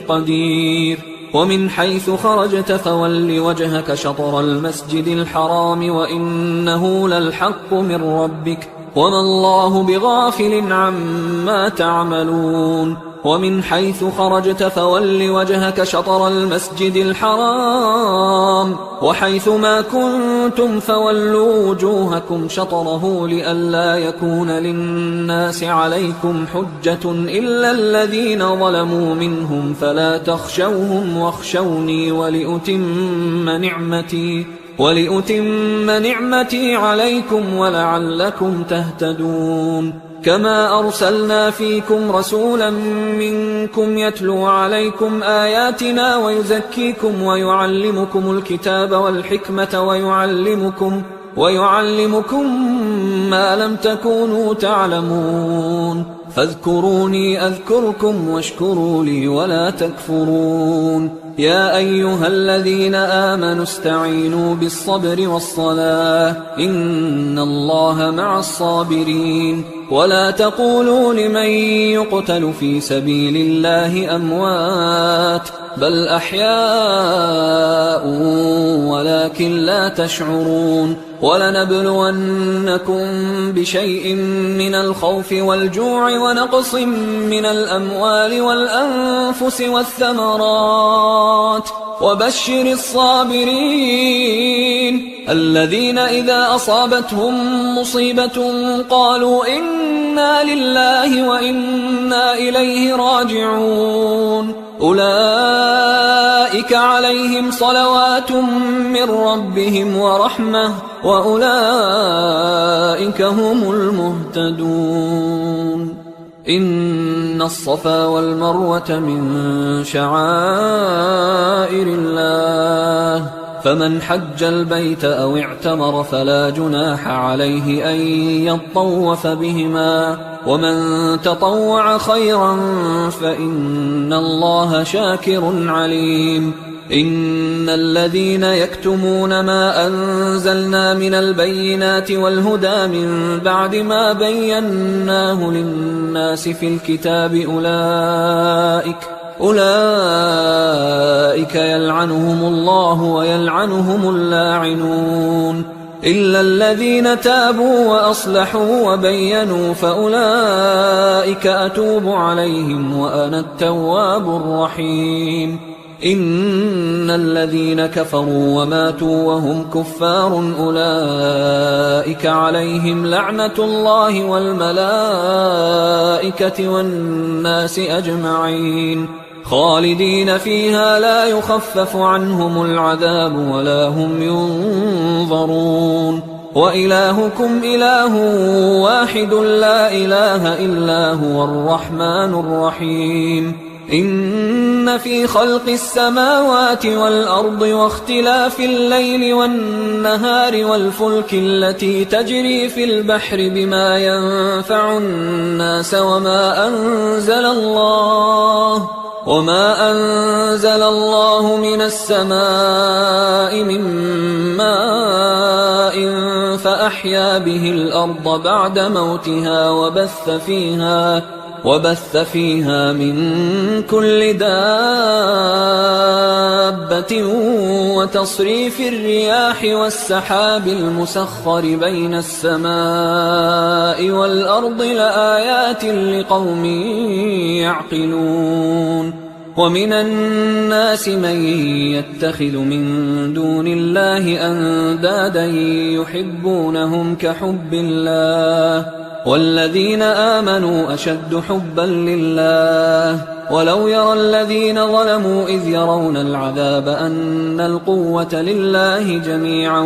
قدير ومن حيث خرجت فول وجهك شطر المسجد الحرام وإنه للحق من ربك وما الله بغافل عما تعملون ومن حيث خرجت فول وجهك شطر المسجد الحرام وحيث ما كنتم فولوا وجوهكم شطره لئلا يكون للناس عليكم حجة إلا الذين ظلموا منهم فلا تخشوهم واخشوني ولأتم نعمتي عليكم ولعلكم تهتدون كما أرسلنا فيكم رسولا منكم يتلو عليكم آياتنا ويزكيكم ويعلمكم الكتاب والحكمة ويعلمكم ما لم تكونوا تعلمون فاذكروني أذكركم واشكروا لي ولا تكفرون يا أيها الذين آمنوا استعينوا بالصبر والصلاة إن الله مع الصابرين ولا تقولوا لمن يقتل في سبيل الله أموات بل أحياء ولكن لا تشعرون ولنبلونكم بشيء من الخوف والجوع ونقص من الأموال والأنفس والثمرات وبشر الصابرين الذين إذا أصابتهم مصيبة قالوا إنا لله وإنا إليه راجعون أولئك عليهم صلوات من ربهم ورحمة وأولئك هم المهتدون إن الصفا والمروة من شعائر الله فمن حج البيت أو اعتمر فلا جناح عليه أن يطوف بهما ومن تطوع خيرا فإن الله شاكر عليم إن الذين يكتمون ما أنزلنا من البينات والهدى من بعد ما بيناه للناس في الكتاب أولئك يلعنهم الله ويلعنهم اللاعنون إلا الذين تابوا وأصلحوا وبينوا فأولئك أتوب عليهم وأنا التواب الرحيم إن الذين كفروا وماتوا وهم كفار أولئك عليهم لعنة الله والملائكة والناس أجمعين خالدين فيها لا يخفف عنهم العذاب ولا هم ينظرون وإلهكم إله واحد لا إله إلا هو الرحمن الرحيم إن في خلق السماوات والأرض واختلاف الليل والنهار والفلك التي تجري في البحر بما ينفع الناس وما أنزل الله من السماء من ماء فأحيا به الأرض بعد موتها وبث فيها من كل دابة وتصريف الرياح والسحاب المسخر بين السماء والأرض لآيات لقوم يعقلون ومن الناس من يتخذ من دون الله أندادا يحبونهم كحب الله والذين آمنوا أشد حبا لله ولو يرى الذين ظلموا إذ يرون العذاب أن القوة لله جميعا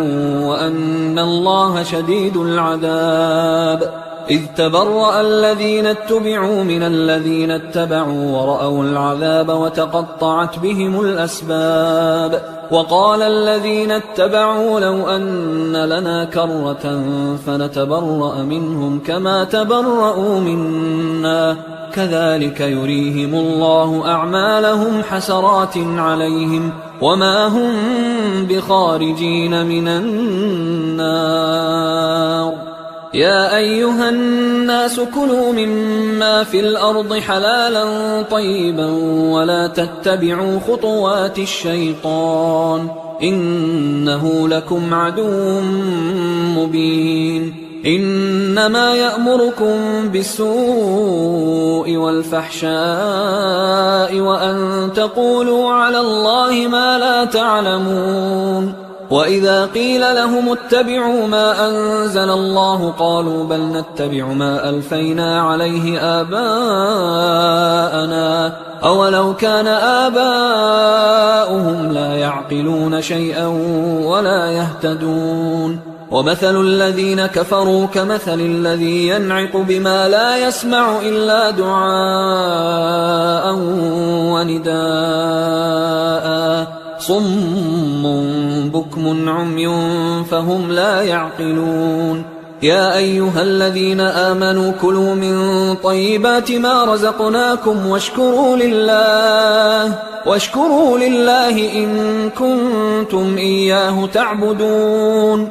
وأن الله شديد العذاب إذ تبرأ الذين اتبعوا من الذين اتبعوا ورأوا العذاب وتقطعت بهم الأسباب وقال الذين اتبعوا لو أن لنا كرة فنتبرأ منهم كما تبرأوا منا كذلك يريهم الله أعمالهم حسرات عليهم وما هم بخارجين من النار يا أيها الناس كلوا مما في الأرض حلالا طيبا ولا تتبعوا خطوات الشيطان إنه لكم عدو مبين إنما يأمركم بالسوء والفحشاء وأن تقولوا على الله ما لا تعلمون وإذا قيل لهم اتبعوا ما أنزل الله قالوا بل نتبع ما ألفينا عليه آباءنا أولو كان آباؤهم لا يعقلون شيئا ولا يهتدون ومثل الذين كفروا كمثل الذي ينعق بما لا يسمع إلا دعاء ونداء صم بكم عمي فهم لا يعقلون يا أيها الذين آمنوا كلوا من طيبات ما رزقناكم واشكروا لله إن كنتم إياه تعبدون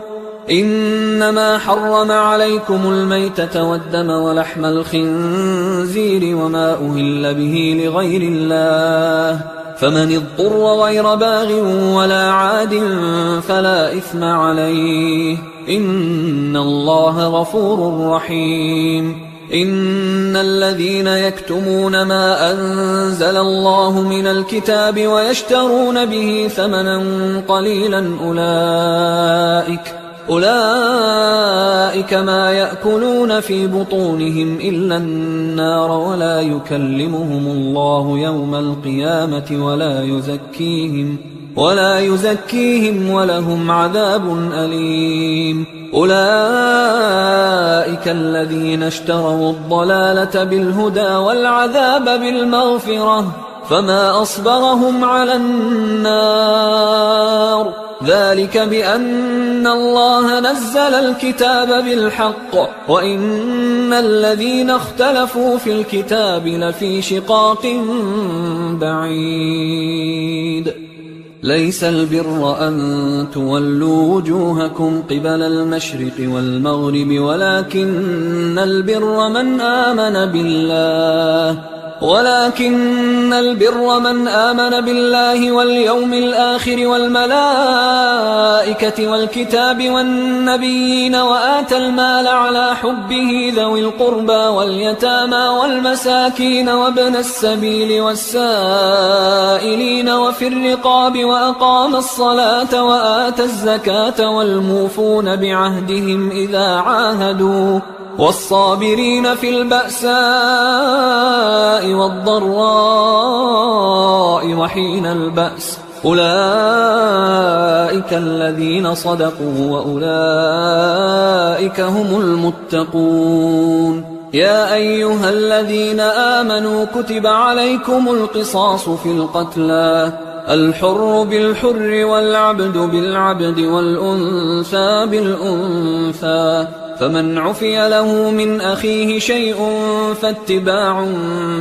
إنما حرم عليكم الميتة والدم ولحم الخنزير وما أهل به لغير الله فمن اضطر غير باغ ولا عاد فلا إثم عليه إن الله غفور رحيم إن الذين يكتمون ما أنزل الله من الكتاب ويشترون به ثمنا قليلا أولئك ما يأكلون في بطونهم إلا النار ولا يكلمهم الله يوم القيامة ولا يزكيهم ولهم عذاب أليم أولئك الذين اشتروا الضلالة بالهدى والعذاب بالمغفرة فما أصبرهم على النار ذلك بأن الله نزل الكتاب بالحق وإن الذين اختلفوا في الكتاب لفي شقاق بعيد ليس البر أن تولوا وجوهكم قبل المشرق والمغرب ولكن البر من آمن بالله واليوم الآخر والملائكة والكتاب والنبيين وآتى المال على حبه ذوي القربى واليتامى والمساكين وابن السبيل والسائلين وفي الرقاب وأقام الصلاة وآتى الزكاة والموفون بعهدهم إذا عاهدوا والصابرين في البأساء والضراء وحين البأس أولئك الذين صدقوا وأولئك هم المتقون يا أيها الذين آمنوا كتب عليكم القصاص في القتلى الحر بالحر والعبد بالعبد والأنثى بالأنثى فمن عفي له من أخيه شيء فاتباع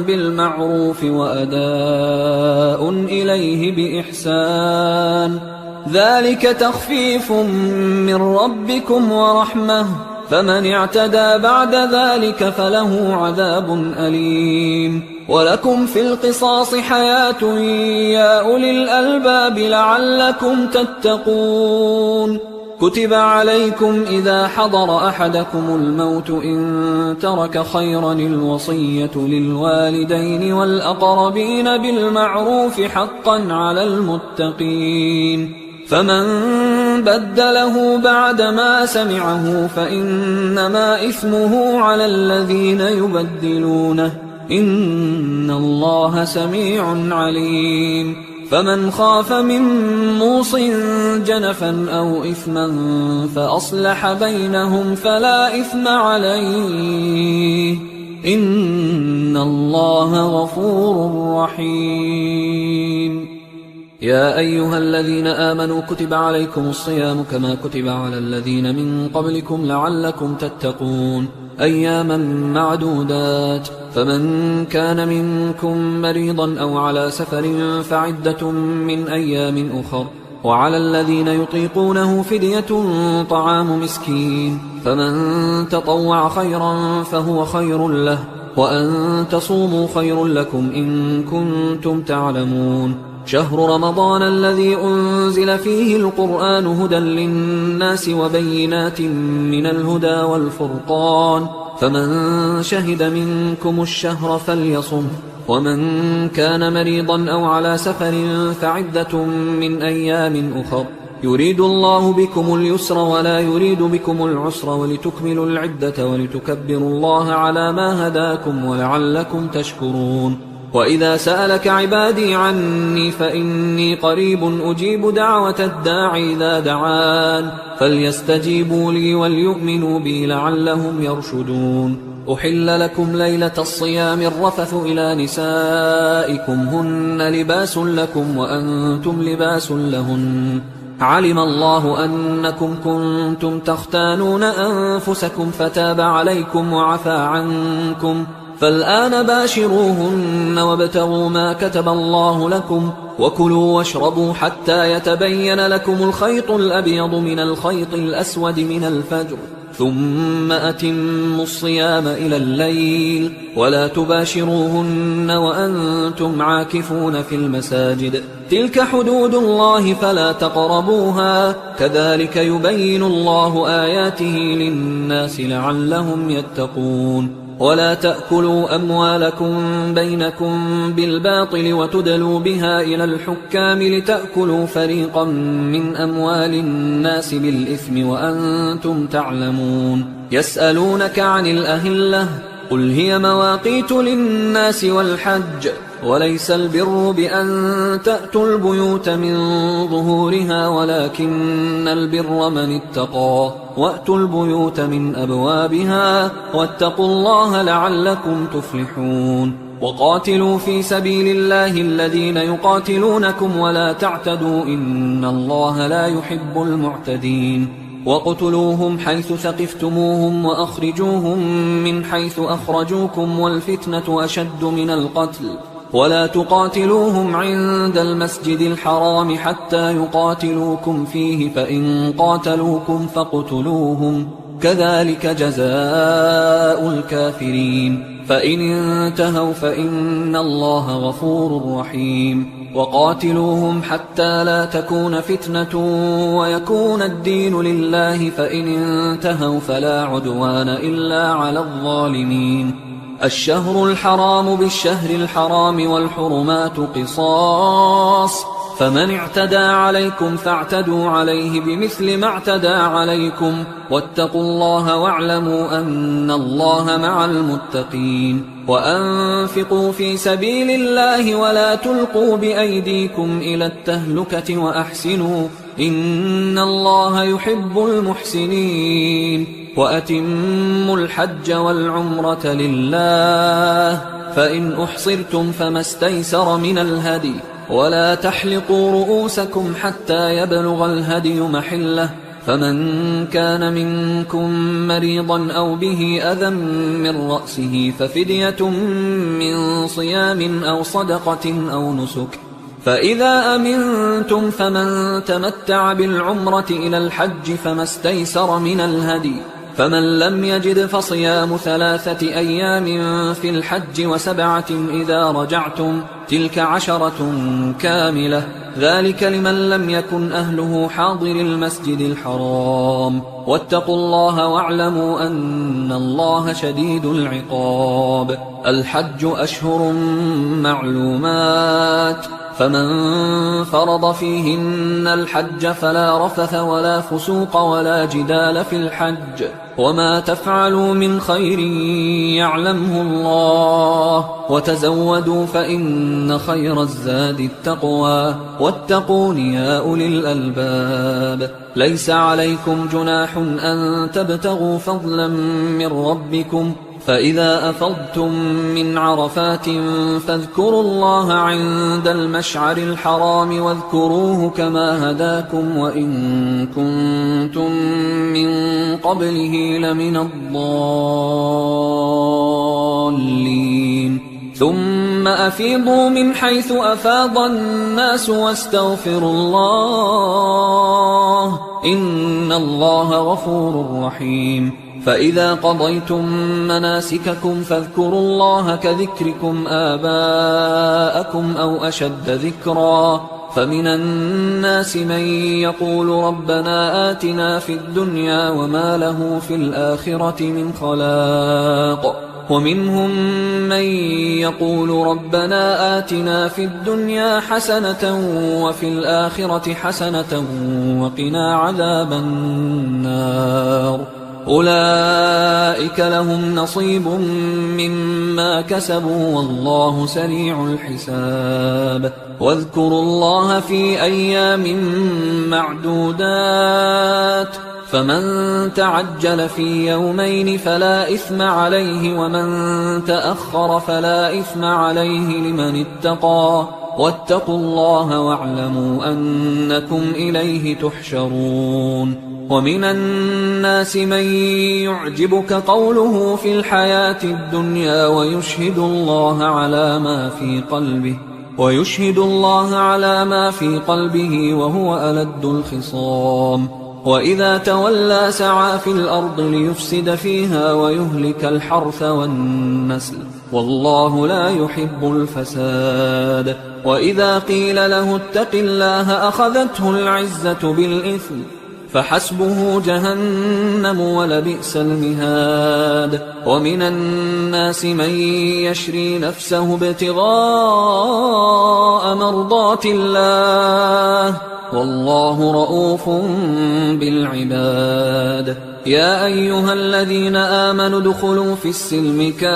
بالمعروف وأداء إليه بإحسان ذلك تخفيف من ربكم ورحمة فمن اعتدى بعد ذلك فله عذاب أليم ولكم في القصاص حياة يا أولي الألباب لعلكم تتقون كتب عليكم إذا حضر أحدكم الموت إن ترك خيرا الوصية للوالدين والأقربين بالمعروف حقا على المتقين فمن بدله بعدما سمعه فإنما إثمه على الذين يبدلونه إن الله سميع عليم فمن خاف من موص جنفا أو إثما فأصلح بينهم فلا إثم عليه إن الله غفور رحيم. يا أيها الذين آمنوا كتب عليكم الصيام كما كتب على الذين من قبلكم لعلكم تتقون أياما معدودات، فمن كان منكم مريضا أو على سفر فعدة من أيام أخر، وعلى الذين يطيقونه فدية طعام مسكين، فمن تطوع خيرا فهو خير له، وأن تصوموا خير لكم إن كنتم تعلمون. شهر رمضان الذي أنزل فيه القرآن هدى للناس وبينات من الهدى والفرقان، فمن شهد منكم الشهر فليصم، ومن كان مريضا أو على سفر فعدة من أيام أخر، يريد الله بكم اليسر ولا يريد بكم العسر ولتكملوا العدة ولتكبروا الله على ما هداكم ولعلكم تشكرون. وإذا سألك عبادي عني فإني قريب أجيب دعوة الداع إذا دعان، فليستجيبوا لي وليؤمنوا بي لعلهم يرشدون. أحل لكم ليلة الصيام الرفث إلى نسائكم هن لباس لكم وأنتم لباس لهن، علم الله أنكم كنتم تختانون أنفسكم فتاب عليكم وعفى عنكم، فالآن باشروهن وابتغوا ما كتب الله لكم، وكلوا واشربوا حتى يتبين لكم الخيط الأبيض من الخيط الأسود من الفجر، ثم أتموا الصيام إلى الليل، ولا تباشروهن وأنتم عاكفون في المساجد، تلك حدود الله فلا تقربوها، كذلك يبين الله آياته للناس لعلهم يتقون. ولا تأكلوا أموالكم بينكم بالباطل وتدلوا بها إلى الحكام لتأكلوا فريقا من أموال الناس بالإثم وأنتم تعلمون. يسألونك عن الأهلة قل هي مواقيت للناس والحج، وليس البر بأن تأتوا البيوت من ظهورها ولكن البر من اتقى، وأتوا البيوت من أبوابها واتقوا الله لعلكم تفلحون. وقاتلوا في سبيل الله الذين يقاتلونكم ولا تعتدوا إن الله لا يحب المعتدين. وَاقْتُلُوهُمْ حَيْثُ ثَقِفْتُمُوهُمْ وَأَخْرِجُوهُمْ مِنْ حَيْثُ أَخْرَجُوكُمْ وَالْفِتْنَةُ أَشَدُّ مِنَ الْقَتْلِ وَلَا تُقَاتِلُوهُمْ عِندَ الْمَسْجِدِ الْحَرَامِ حَتَّى يُقَاتِلُوكُمْ فِيهِ فَإِنْ قَاتَلُوكُمْ فَاقْتُلُوهُمْ كَذَلِكَ جَزَاءُ الْكَافِرِينَ فَإِنِ انْتَهَوْا فَإِنَّ اللَّهَ غَفُورٌ رَحِيمٌ. وقاتلوهم حتى لا تكون فتنة ويكون الدين لله، فإن انتهوا فلا عدوان إلا على الظالمين. الشهر الحرام بالشهر الحرام والحرمات قصاص، فمن اعتدى عليكم فاعتدوا عليه بمثل ما اعتدى عليكم، واتقوا الله واعلموا أن الله مع المتقين. وأنفقوا في سبيل الله ولا تلقوا بأيديكم إلى التهلكة وأحسنوا إن الله يحب المحسنين. وأتموا الحج والعمرة لله، فإن أحصرتم فما استيسر من الهدي، ولا تحلقوا رؤوسكم حتى يبلغ الهدي محله، فمن كان منكم مريضا أو به أذى من رأسه ففدية من صيام أو صدقة أو نسك، فإذا أمنتم فمن تمتع بالعمرة إلى الحج فما استيسر من الهدي، فمن لم يجد فصيام 3 أيام في الحج و7 إذا رجعتم، تلك 10 كاملة، ذلك لمن لم يكن أهله حاضر المسجد الحرام. واتقوا الله واعلموا أن الله شديد العقاب. الحج أشهر معلومات، فمن فرض فيهن الحج فلا رفث ولا فسوق ولا جدال في الحج، وما تفعلوا من خير يعلمه الله، وتزودوا فإن خير الزاد التقوى واتقون يا أولي الألباب. ليس عليكم جناح أن تبتغوا فضلا من ربكم، فإذا أفضتم من عرفات فاذكروا الله عند المشعر الحرام واذكروه كما هداكم وإن كنتم من قبله لمن الضالين. ثم أفيضوا من حيث أفاض الناس واستغفروا الله إن الله غفور رحيم. فإذا قضيتم مناسككم فاذكروا الله كذكركم آباءكم أو أشد ذكرا. فمن الناس من يقول ربنا آتنا في الدنيا وما له في الآخرة من خلاق، ومنهم من يقول ربنا آتنا في الدنيا حسنة وفي الآخرة حسنة وقنا عذاب النار. أولئك لهم نصيب مما كسبوا والله سريع الحساب. واذكروا الله في أيام معدودات، فمن تعجل في يومين فلا إثم عليه ومن تأخر فلا إثم عليه لمن اتقى. واتقوا الله واعلموا أنكم إليه تحشرون. ومن الناس من يعجبك قوله في الحياة الدنيا ويشهد الله على ما في قلبه وهو ألد الخصام. وإذا تولى سعى في الأرض ليفسد فيها ويهلك الحرث والنسل والله لا يحب الفساد. وإذا قيل له اتق الله أخذته العزة بالإثم فحسبه جهنم ولبئس المهاد. ومن الناس من يشري نفسه ابتغاء مرضات الله والله رؤوف بالعباد. يا أيها الذين آمنوا ادخلوا في السلم كافة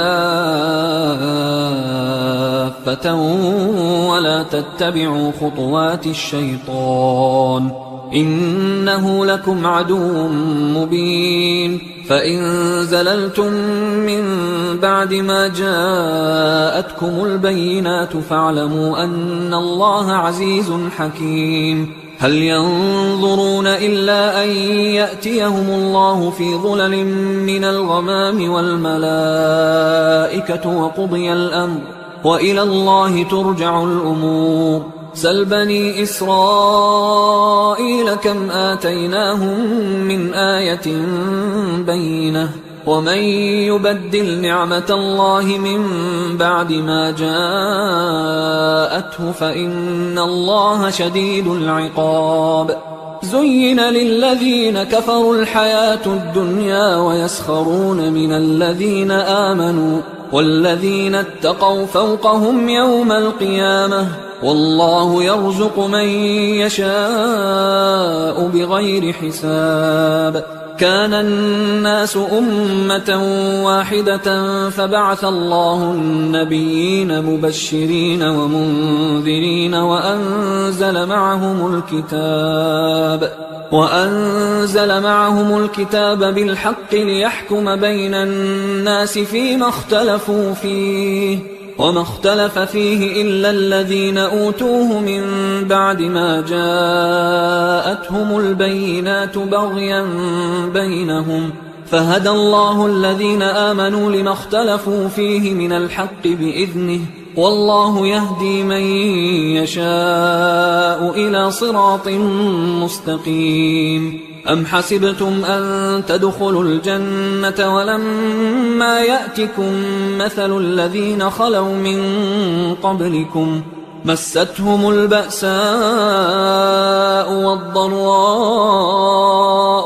ولا تتبعوا خطوات الشيطان إنه لكم عدو مبين. فإن زللتم من بعد ما جاءتكم البينات فاعلموا أن الله عزيز حكيم. هل ينظرون إلا أن يأتيهم الله في ظلل من الغمام والملائكة وقضي الأمر وإلى الله ترجع الأمور. سل بني إسرائيل كم آتيناهم من آية بينة ومن يبدل نعمة الله من بعد ما جاءته فإن الله شديد العقاب. زين للذين كفروا الحياة الدنيا ويسخرون من الذين آمنوا والذين اتقوا فوقهم يوم القيامة والله يرزق من يشاء بغير حساب. كان الناس أمة واحدة فبعث الله النبيين مبشرين ومنذرين وأنزل معهم الكتاب بالحق ليحكم بين الناس فيما اختلفوا فيه وما اختلف فيه إلا الذين أوتوه من بعد ما جاءتهم البينات بغيا بينهم فهدى الله الذين آمنوا لما اختلفوا فيه من الحق بإذنه والله يهدي من يشاء إلى صراط مستقيم. أم حسبتم أن تدخلوا الجنة ولما يأتكم مثل الذين خلوا من قبلكم مستهم البأساء والضراء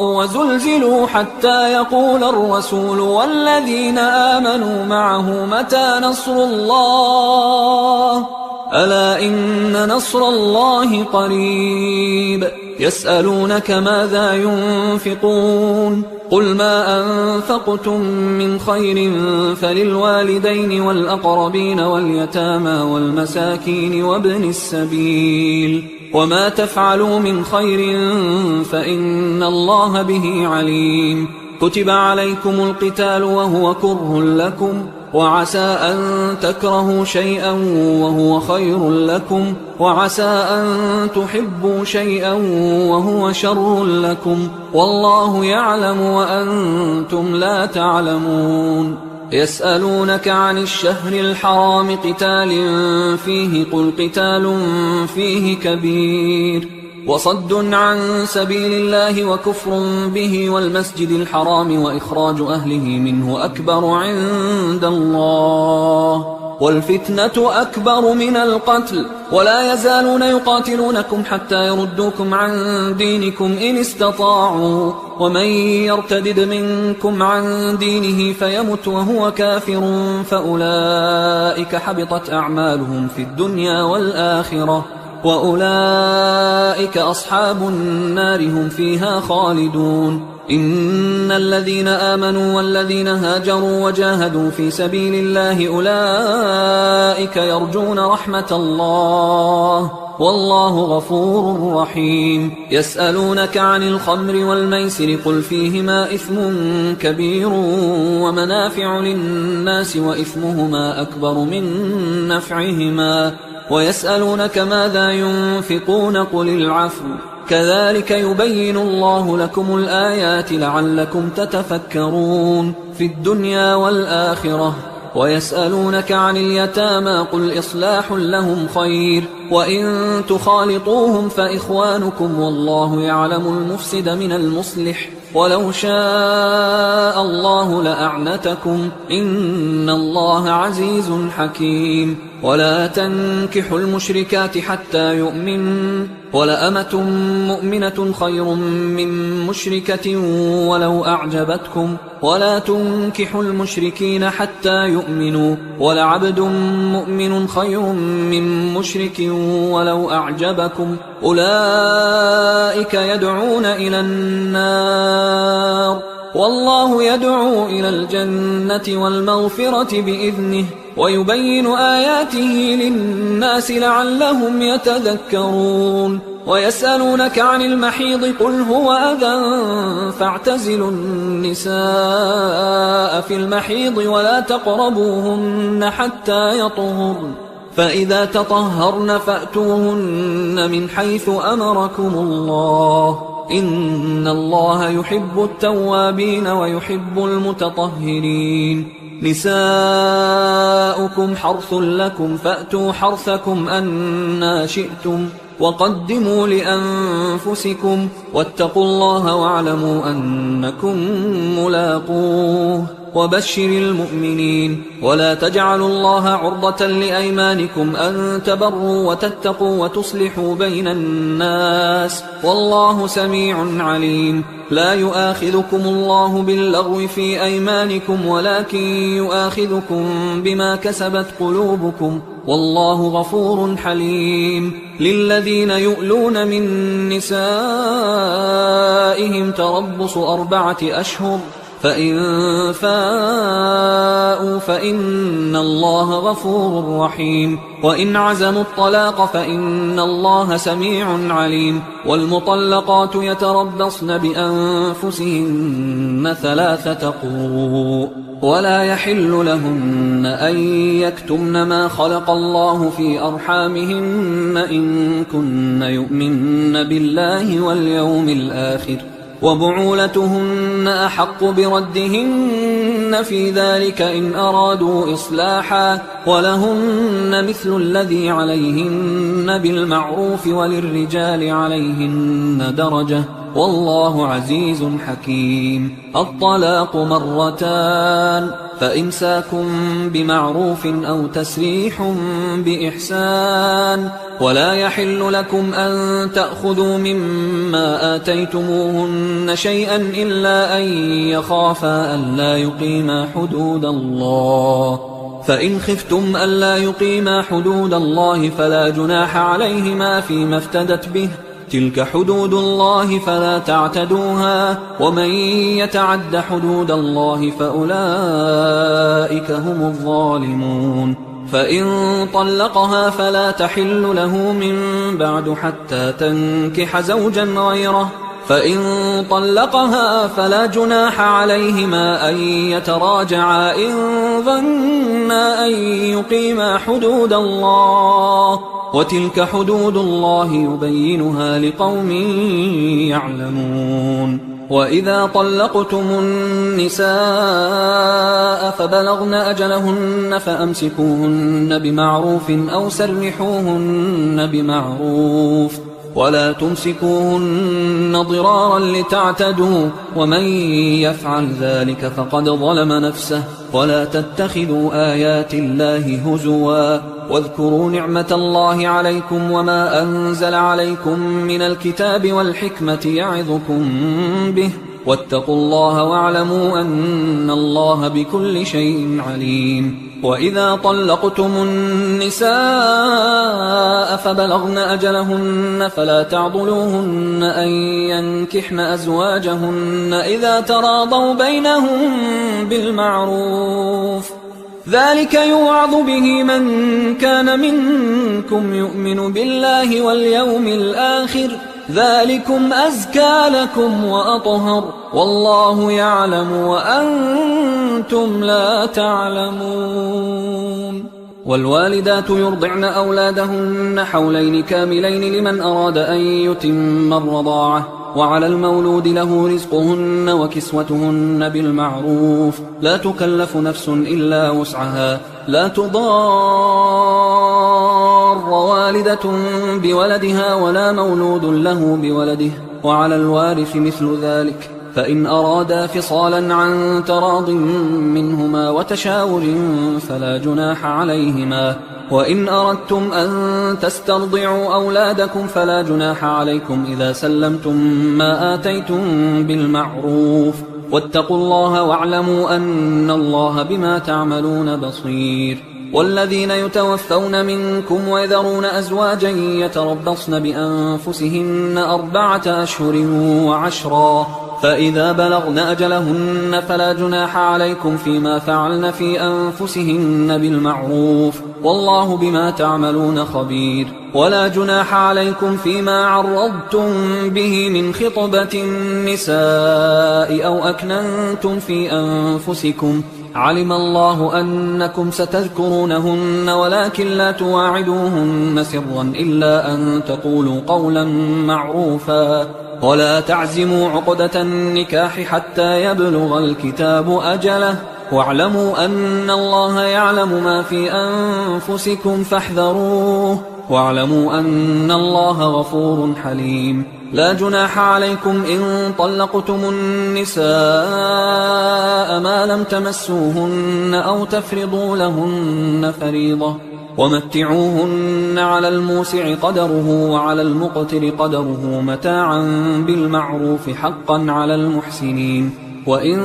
وزلزلوا حتى يقول الرسول والذين آمنوا معه متى نصر الله ألا إن نصر الله قريب. يسألونك ماذا ينفقون قل ما أنفقتم من خير فللوالدين والأقربين واليتامى والمساكين وابن السبيل وما تفعلوا من خير فإن الله به عليم كتب عليكم القتال وهو كره لكم وعسى أن تكرهوا شيئا وهو خير لكم وعسى أن تحبوا شيئا وهو شر لكم والله يعلم وأنتم لا تعلمون يسألونك عن الشهر الحرام قتال فيه قل قتال فيه كبير وصد عن سبيل الله وكفر به والمسجد الحرام وإخراج أهله منه أكبر عند الله والفتنة أكبر من القتل ولا يزالون يقاتلونكم حتى يردوكم عن دينكم إن استطاعوا ومن يرتدد منكم عن دينه فيمت وهو كافر فأولئك حبطت أعمالهم في الدنيا والآخرة وأولئك أصحاب النار هم فيها خالدون إن الذين آمنوا والذين هاجروا وجاهدوا في سبيل الله أولئك يرجون رحمة الله والله غفور رحيم يسألونك عن الخمر والميسر قل فيهما إثم كبير ومنافع للناس وإثمهما أكبر من نفعهما ويسألونك ماذا ينفقون قل العفو كذلك يبين الله لكم الآيات لعلكم تتفكرون في الدنيا والآخرة ويسألونك عن اليتامى قل إصلاح لهم خير وإن تخالطوهم فإخوانكم والله يعلم المفسد من المصلح ولو شاء الله لأعنتكم إن الله عزيز حكيم ولا تنكحوا المشركات حتى يؤمنوا ولأمة مؤمنة خير من مشركة ولو أعجبتكم ولا تنكحوا المشركين حتى يؤمنوا ولعبد مؤمن خير من مشرك ولو أعجبكم أولئك يدعون إلى النار والله يدعو إلى الجنة والمغفرة بإذنه ويبين آياته للناس لعلهم يتذكرون ويسألونك عن المحيض قل هو أذى فاعتزلوا النساء في المحيض ولا تقربوهن حتى يطهرن فإذا تطهرن فأتوهن من حيث أمركم الله إن الله يحب التوابين ويحب المتطهرين نساؤكم حرث لكم فأتوا حرثكم أنى شئتم وقدموا لأنفسكم واتقوا الله واعلموا أنكم ملاقوه وبشر المؤمنين ولا تجعلوا الله عرضة لأيمانكم أن تبروا وتتقوا وتصلحوا بين الناس والله سميع عليم لا يؤاخذكم الله باللغو في أيمانكم ولكن يؤاخذكم بما كسبت قلوبكم والله غفور حليم للذين يؤلون من نسائهم تربص 4 أشهر فإن فاءوا فإن الله غفور رحيم وإن عزموا الطلاق فإن الله سميع عليم والمطلقات يتربصن بأنفسهن 3 قروء ولا يحل لهن أن يكتمن ما خلق الله في أرحامهن إن كن يؤمن بالله واليوم الآخر وبعولتهن أحق بردهن في ذلك إن أرادوا إصلاحا ولهن مثل الذي عليهن بالمعروف وللرجال عليهن درجة والله عزيز حكيم الطلاق 2 مرتان فإمساك بمعروف أو تسريح بإحسان ولا يحل لكم أن تأخذوا مما آتيتموهن شيئا إلا أن يخافا ألا يقيما حدود الله فإن خفتم ألا يقيما حدود الله فلا جناح عليهما فيما افتدت به تلك حدود الله فلا تعتدوها ومن يتعد حدود الله فأولئك هم الظالمون فإن طلقها فلا تحل له من بعد حتى تنكح زوجا غيره فإن طلقها فلا جناح عليهما أن يتراجعا إن ظنا أن يقيما حدود الله وتلك حدود الله يبينها لقوم يعلمون وإذا طلقتم النساء فبلغن أجلهن فأمسكوهن بمعروف أو سرحوهن بمعروف ولا تمسكوهن ضرارا لتعتدوا ومن يفعل ذلك فقد ظلم نفسه ولا تتخذوا آيات الله هزوا واذكروا نعمة الله عليكم وما أنزل عليكم من الكتاب والحكمة يعظكم به واتقوا الله واعلموا أن الله بكل شيء عليم وإذا طلقتم النساء فبلغن أجلهن فلا تعضلوهن أن ينكحن أزواجهن إذا تراضوا بينهم بالمعروف ذلك يوعظ به من كان منكم يؤمن بالله واليوم الآخر ذلكم أزكى لكم وأطهر والله يعلم وأنتم لا تعلمون والوالدات يرضعن أولادهن حولين كاملين لمن أراد أن يتم الرضاعة وعلى المولود له رزقهن وكسوتهن بالمعروف لا تكلف نفس إلا وسعها لا تضار والدة بولدها ولا مولود له بولده وعلى الوارث مثل ذلك فإن أرادا فصالا عن تراض منهما وتشاور فلا جناح عليهما وإن أردتم أن تسترضعوا أولادكم فلا جناح عليكم إذا سلمتم ما آتيتم بالمعروف واتقوا الله واعلموا أن الله بما تعملون بصير والذين يتوفون منكم ويذرون أزواجا يتربصن بأنفسهن 4 أشهر و10 فإذا بلغن أجلهن فلا جناح عليكم فيما فعلن في أنفسهن بالمعروف والله بما تعملون خبير ولا جناح عليكم فيما عرضتم به من خطبة النساء أو أكننتم في أنفسكم علم الله أنكم ستذكرونهن ولكن لا تواعدوهن سرا إلا أن تقولوا قولا معروفا ولا تعزموا عقدة النكاح حتى يبلغ الكتاب أجله واعلموا أن الله يعلم ما في أنفسكم فاحذروه واعلموا أن الله غفور حليم لا جناح عليكم إن طلقتم النساء ما لم تمسوهن أو تفرضوا لهن فريضة ومتعوهن على الموسع قدره وعلى المقتر قدره متاعا بالمعروف حقا على المحسنين وإن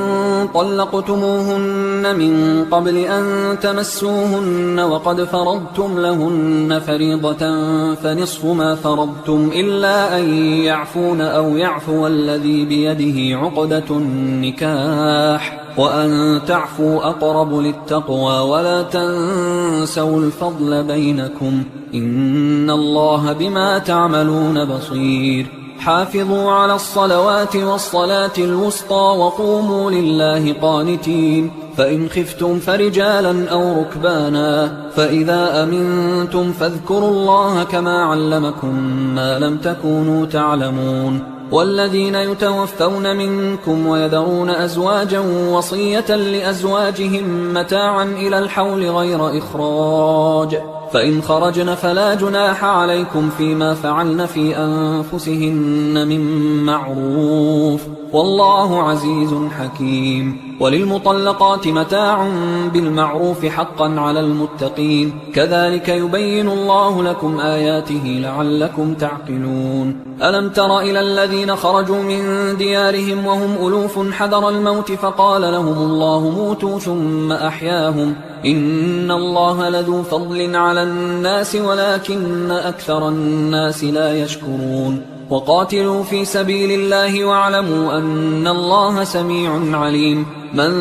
طلقتموهن من قبل أن تمسوهن وقد فرضتم لهن فريضة فنصف ما فرضتم إلا أن يعفون أو يعفو الذي بيده عقدة النكاح وأن تعفوا أقرب للتقوى ولا تنسوا الفضل بينكم إن الله بما تعملون بصير حافظوا على الصلوات والصلاة الوسطى وقوموا لله قانتين فإن خفتم فرجالا أو ركبانا فإذا أمنتم فاذكروا الله كما علمكم ما لم تكونوا تعلمون والذين يتوفون منكم ويذرون أزواجا وصية لأزواجهم متاعا إلى الحول غير إخراج فإن خرجن فلا جناح عليكم فيما فعلن في أنفسهن من معروف والله عزيز حكيم وللمطلقات متاع بالمعروف حقا على المتقين كذلك يبين الله لكم آياته لعلكم تعقلون ألم تر إلى الذين خرجوا من ديارهم وهم ألوف حذر الموت فقال لهم الله موتوا ثم أحياهم إن الله لذو فضل على الناس ولكن أكثر الناس لا يشكرون وقاتلوا في سبيل الله واعلموا أن الله سميع عليم من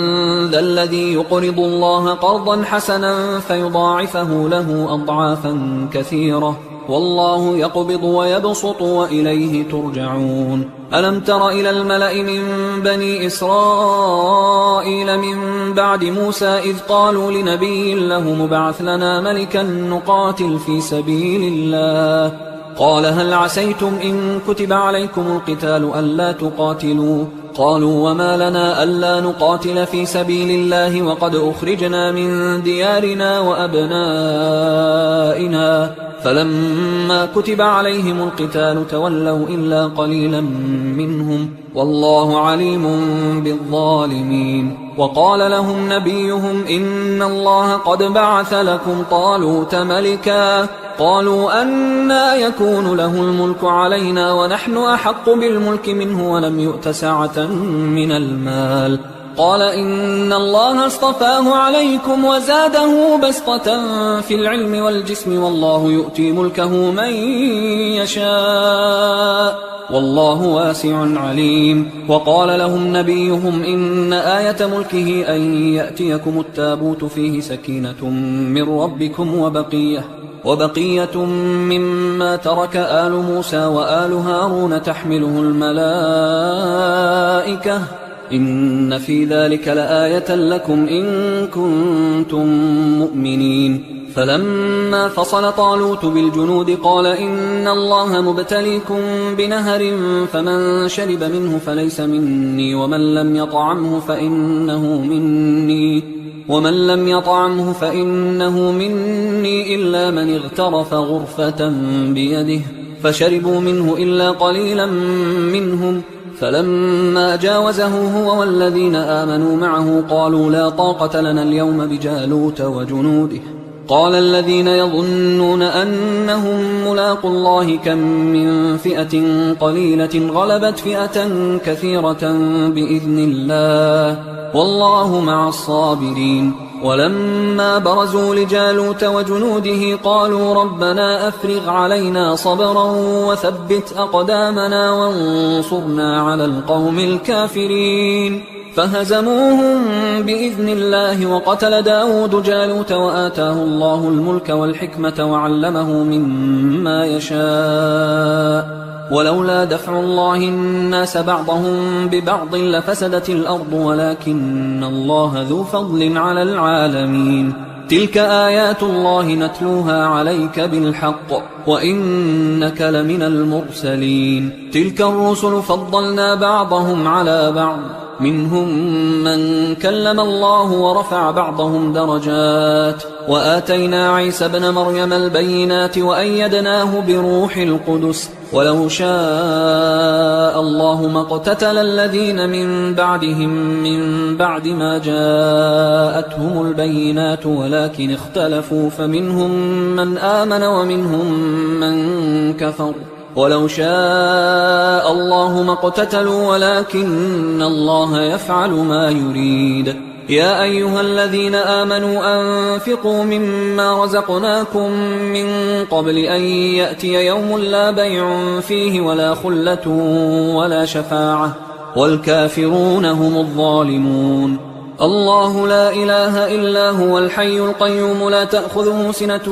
ذا الذي يقرض الله قرضا حسنا فيضاعفه له أضعافا كثيرة والله يقبض ويبسط وإليه ترجعون ألم تر إلى الملأ من بني إسرائيل من بعد موسى إذ قالوا لنبي له مبعث لنا ملكا نقاتل في سبيل الله قال هل عسيتم إن كتب عليكم القتال ألا تقاتلوا قالوا وما لنا ألا نقاتل في سبيل الله وقد أخرجنا من ديارنا وأبنائنا فلما كتب عليهم القتال تولوا إلا قليلا منهم والله عليم بالظالمين وقال لهم نبيهم إن الله قد بعث لكم طالوت ملكا قالوا أنى يكون له الملك علينا ونحن أحق بالملك منه ولم يؤت سعة من المال قال إن الله اصطفاه عليكم وزاده بسطة في العلم والجسم والله يؤتي ملكه من يشاء والله واسع عليم وقال لهم نبيهم إن آية ملكه أن يأتيكم التابوت فيه سكينة من ربكم وبقية مما ترك آل موسى وآل هارون تحمله الملائكة إن في ذلك لآية لكم إن كنتم مؤمنين فلما فصل طالوت بالجنود قال إن الله مبتليكم بنهر فمن شرب منه فليس مني ومن لم يطعمه فإنه مني إلا من اغترف غرفة بيده فشربوا منه إلا قليلا منهم فلما جاوزه هو والذين آمنوا معه قالوا لا طاقة لنا اليوم بجالوت وجنوده قال الذين يظنون أنهم ملاقوا الله كم من فئة قليلة غلبت فئة كثيرة بإذن الله والله مع الصابرين ولما برزوا لجالوت وجنوده قالوا ربنا أفرغ علينا صبرا وثبت أقدامنا وانصرنا على القوم الكافرين فهزموهم بإذن الله وقتل داود جالوت وآتاه الله الملك والحكمة وعلمه مما يشاء ولولا دفع الله الناس بعضهم ببعض لفسدت الأرض ولكن الله ذو فضل على العالمين تلك آيات الله نتلوها عليك بالحق وإنك لمن المرسلين تلك الرسل فضلنا بعضهم على بعض منهم من كلم الله ورفع بعضهم درجات وآتينا عيسى ابن مريم البينات وأيدناه بروح القدس ولو شاء الله ما اقتتل الذين من بعدهم من بعد ما جاءتهم البينات ولكن اختلفوا فمنهم من آمن ومنهم من كفر ولو شاء الله ما اقتتلوا ولكن الله يفعل ما يريد يا أيها الذين آمنوا أنفقوا مما رزقناكم من قبل أن يأتي يوم لا بيع فيه ولا خلة ولا شفاعة والكافرون هم الظالمون الله لا إله إلا هو الحي القيوم لا تأخذه سنة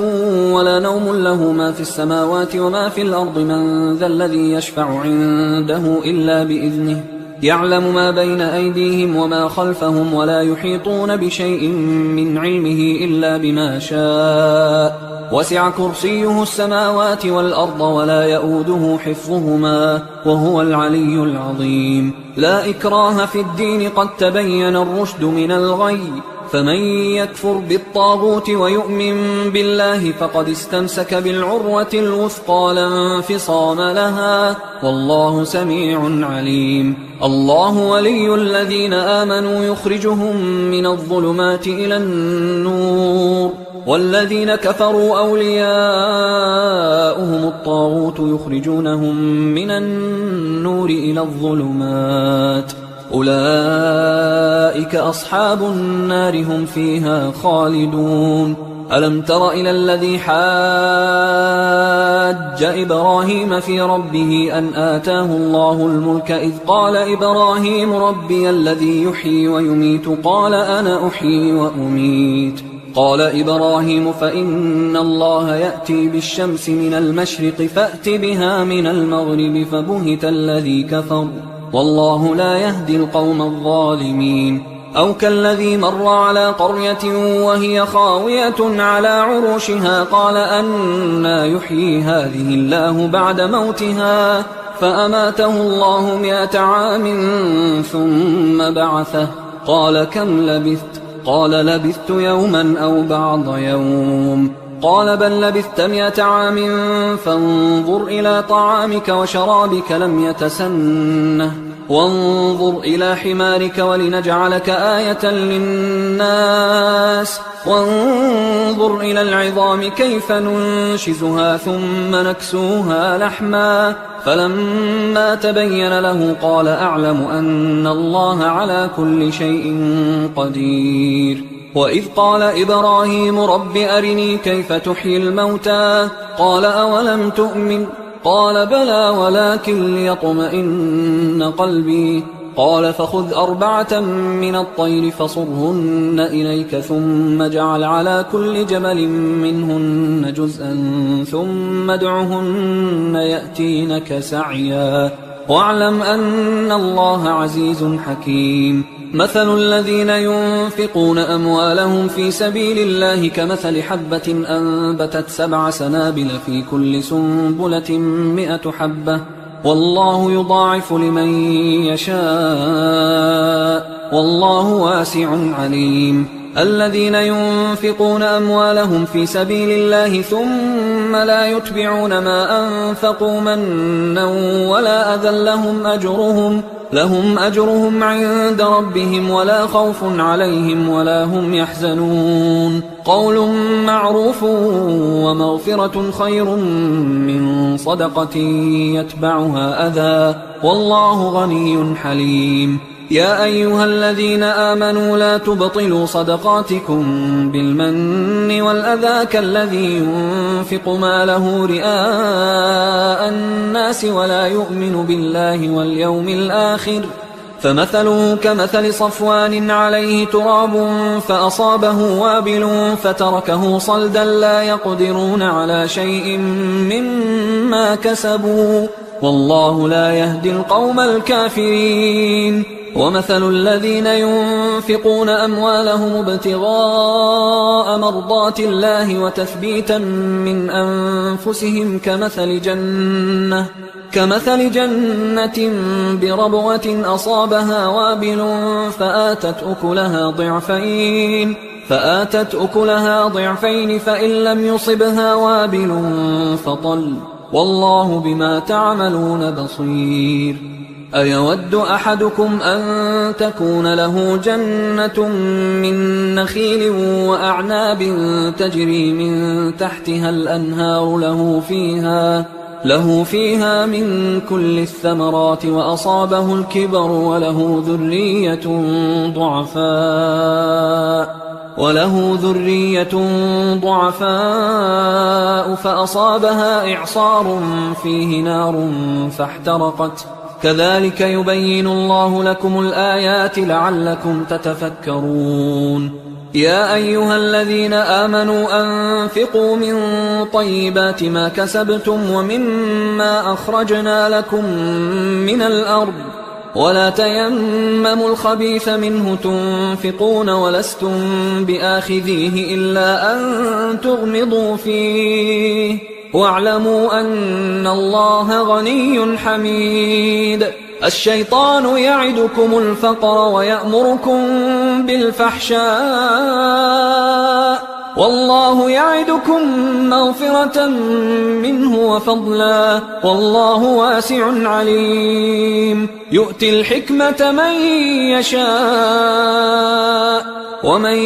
ولا نوم له ما في السماوات وما في الأرض من ذا الذي يشفع عنده إلا بإذنه يعلم ما بين أيديهم وما خلفهم ولا يحيطون بشيء من علمه إلا بما شاء وسع كرسيه السماوات والأرض ولا يؤوده حفظهما وهو العلي العظيم لا إكراه في الدين قد تبين الرشد من الغي فمن يكفر بالطاغوت ويؤمن بالله فقد استمسك بالعروة الوثقى لا انفصام لها والله سميع عليم الله ولي الذين آمنوا يخرجهم من الظلمات إلى النور والذين كفروا أولياؤهم الطاغوت يخرجونهم من النور إلى الظلمات أولئك أصحاب النار هم فيها خالدون ألم تر إلى الذي حاج إبراهيم في ربه أن آتاه الله الملك إذ قال إبراهيم ربي الذي يحيي ويميت قال أنا أحيي وأميت قال إبراهيم فإن الله يأتي بالشمس من المشرق فأت بها من المغرب فبهت الذي كفر والله لا يهدي القوم الظالمين أو كالذي مر على قرية وهي خاوية على عروشها قال أنى يحيي هذه الله بعد موتها فأماته الله 100 عام ثم بعثه قال كم لبثت قال لبثت يوما أو بعض يوم قال بل لبثت 100 عام فانظر إلى طعامك وشرابك لم يتسنه وانظر إلى حمارك ولنجعلك آية للناس وانظر إلى العظام كيف ننشزها ثم نكسوها لحما فلما تبين له قال أعلم أن الله على كل شيء قدير وإذ قال إبراهيم رب أرني كيف تحيي الموتى قال أولم تؤمن قال بلى ولكن ليطمئن قلبي قال فخذ 4 من الطير فصرهن إليك ثم اجعل على كل جبل منهن جزءا ثم ادعهن يأتينك سعيا واعلم أن الله عزيز حكيم مثل الذين ينفقون أموالهم في سبيل الله كمثل حبة أنبتت 7 سنابل في كل سنبلة 100 حبة والله يضاعف لمن يشاء والله واسع عليم الذين ينفقون أموالهم في سبيل الله ثم لا يتبعون ما أنفقوا منا ولا أذى لهم أجرهم عند ربهم ولا خوف عليهم ولا هم يحزنون قول معروف ومغفرة خير من صدقة يتبعها أذى والله غني حليم يا أيها الذين آمنوا لا تبطلوا صدقاتكم بالمن والأذى كالذي ينفق ماله رئاء الناس ولا يؤمن بالله واليوم الآخر فمثله كمثل صفوان عليه تراب فأصابه وابل فتركه صلدا لا يقدرون على شيء مما كسبوا والله لا يهدي القوم الكافرين ومثل الذين ينفقون أموالهم ابتغاء مرضات الله وتثبيتا من أنفسهم كمثل جنة بربوة أصابها وابل فآتت أكلها ضعفين فإن لم يصبها وابل فطل والله بما تعملون بصير أيود أحدكم أن تكون له جنة من نخيل وأعناب تجري من تحتها الأنهار له فيها من كل الثمرات وأصابه الكبر وله ذرية ضعفاء فأصابها إعصار فيه نار فاحترقت كذلك يبين الله لكم الآيات لعلكم تتفكرون يا أيها الذين آمنوا أنفقوا من طيبات ما كسبتم ومما أخرجنا لكم من الأرض ولا تيمموا الخبيث منه تنفقون ولستم بآخذيه إلا أن تغمضوا فيه واعلموا أن الله غني حميد الشيطان يعدكم الفقر ويأمركم بالفحشاء والله يعدكم مغفرة منه وفضلا والله واسع عليم يؤتي الحكمة من يشاء ومن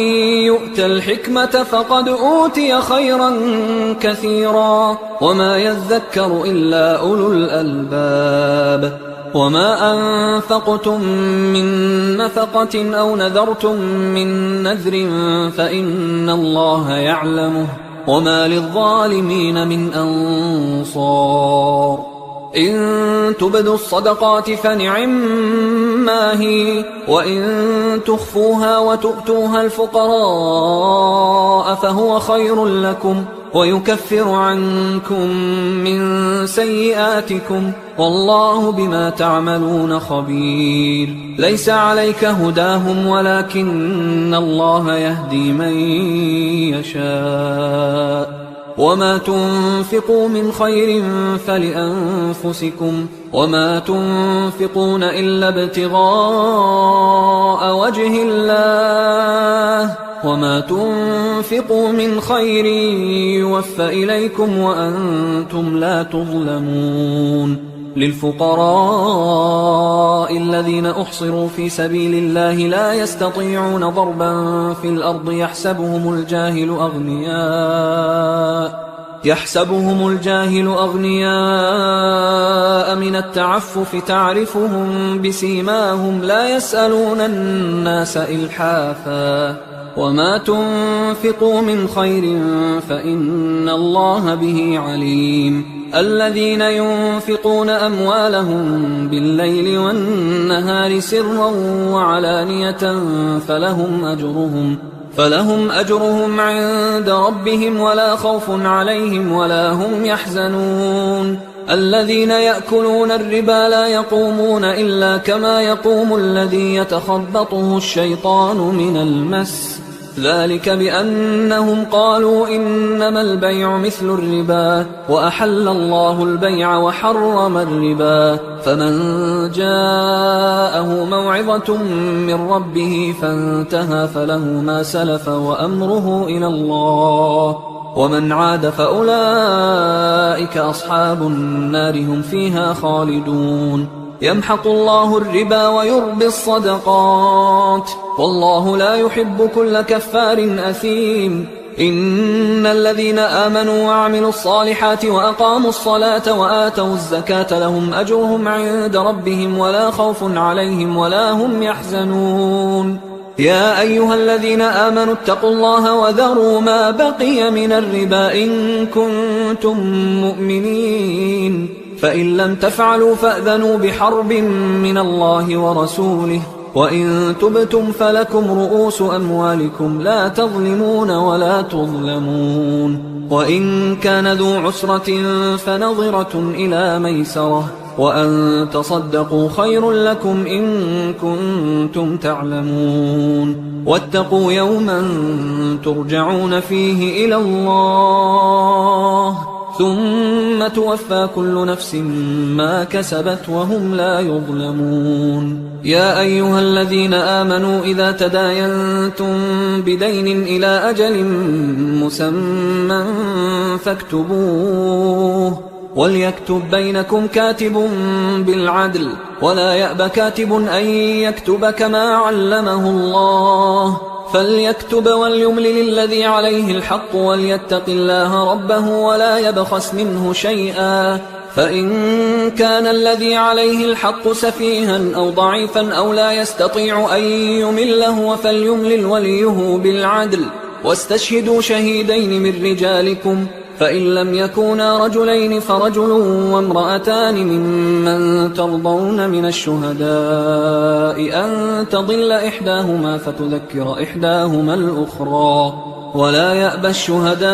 يؤت الحكمة فقد أوتي خيرا كثيرا وما يذكر إلا أولو الألباب وما أنفقتم من نفقة أو نذرتم من نذر فإن الله يعلمه وما للظالمين من أنصار إن تبدوا الصدقات فنعما هي وإن تخفوها وتؤتوها الفقراء فهو خير لكم ويكفر عنكم من سيئاتكم والله بما تعملون خبير ليس عليك هداهم ولكن الله يهدي من يشاء وما تنفقوا من خير فلأنفسكم وما تنفقون إلا ابتغاء وجه الله وما تنفقوا من خير يوفى إليكم وأنتم لا تظلمون للفقراء الذين أحصروا في سبيل الله لا يستطيعون ضربا في الأرض يحسبهم الجاهل أغنياء من التعفف تعرفهم بسيماهم لا يسألون الناس إلحافا وما تنفقوا من خير فإن الله به عليم الذين ينفقون أموالهم بالليل والنهار سرا وعلانية فلهم أجرهم عند ربهم ولا خوف عليهم ولا هم يحزنون الذين يأكلون الربا لا يقومون إلا كما يقوم الذي يتخبطه الشيطان من المس ذلك بأنهم قالوا إنما البيع مثل الربا وأحل الله البيع وحرم الربا فمن جاءه موعظة من ربه فانتهى فله ما سلف وأمره إلى الله ومن عاد فأولئك أصحاب النار هم فيها خالدون يمحق الله الربا ويربي الصدقات والله لا يحب كل كفار أثيم إن الذين آمنوا وعملوا الصالحات وأقاموا الصلاة وآتوا الزكاة لهم أجرهم عند ربهم ولا خوف عليهم ولا هم يحزنون يا أيها الذين آمنوا اتقوا الله وذروا ما بقي من الربا إن كنتم مؤمنين فإن لم تفعلوا فأذنوا بحرب من الله ورسوله وإن تبتم فلكم رؤوس أموالكم لا تظلمون ولا تظلمون وإن كان ذو عسرة فنظرة إلى ميسرة وأن تصدقوا خير لكم إن كنتم تعلمون واتقوا يوما ترجعون فيه إلى الله ثم توفى كل نفس ما كسبت وهم لا يظلمون يا أيها الذين آمنوا إذا تداينتم بدين إلى أجل مسمى فاكتبوه وليكتب بينكم كاتب بالعدل ولا يأب كاتب أن يكتب كما علمه الله فليكتب وليملل الذي عليه الحق وليتق الله ربه ولا يبخس منه شيئا فإن كان الذي عليه الحق سفيها أو ضعيفا أو لا يستطيع أن يمله فليملل وليه بالعدل واستشهدوا شهيدين من رجالكم فإن لم يكونا رجلين فرجل وامرأتان ممن ترضون من الشهداء أن تضل إحداهما فتذكر إحداهما الأخرى ولا يأبى الشهداء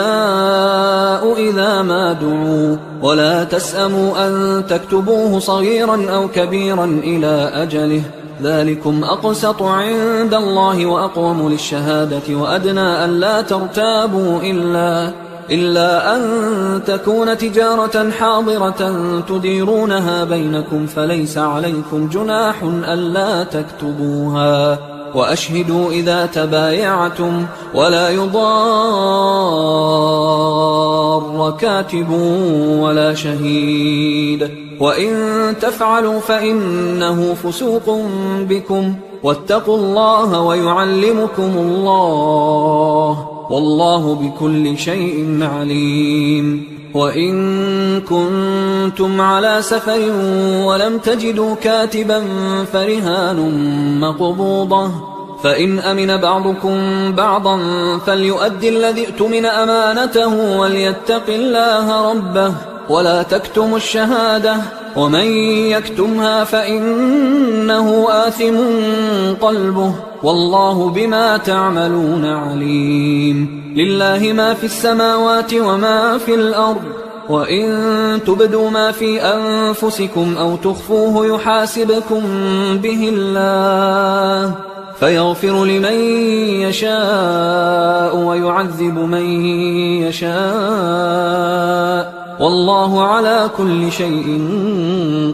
إذا ما دعوا ولا تسأموا أن تكتبوه صغيرا أو كبيرا إلى أجله ذلكم أقسط عند الله وأقوم للشهادة وأدنى أن لا ترتابوا إلا أن تكون تجارة حاضرة تديرونها بينكم فليس عليكم جناح ألا تكتبوها وأشهدوا إذا تبايعتم ولا يضار كاتب ولا شهيد وإن تفعلوا فإنه فسوق بكم واتقوا الله ويعلمكم الله والله بكل شيء عليم وإن كنتم على سفر ولم تجدوا كاتبا فرهان مقبوضة، فإن أمن بعضكم بعضا فليؤدي الذي اؤتمن أمانته وليتق الله ربه ولا تكتموا الشهادة، ومن يكتمها فإنه آثم قلبه والله بما تعملون عليم. لله ما في السماوات وما في الأرض، وإن تبدوا ما في أنفسكم أو تخفوه يحاسبكم به الله فيغفر لمن يشاء ويعذب من يشاء والله على كل شيء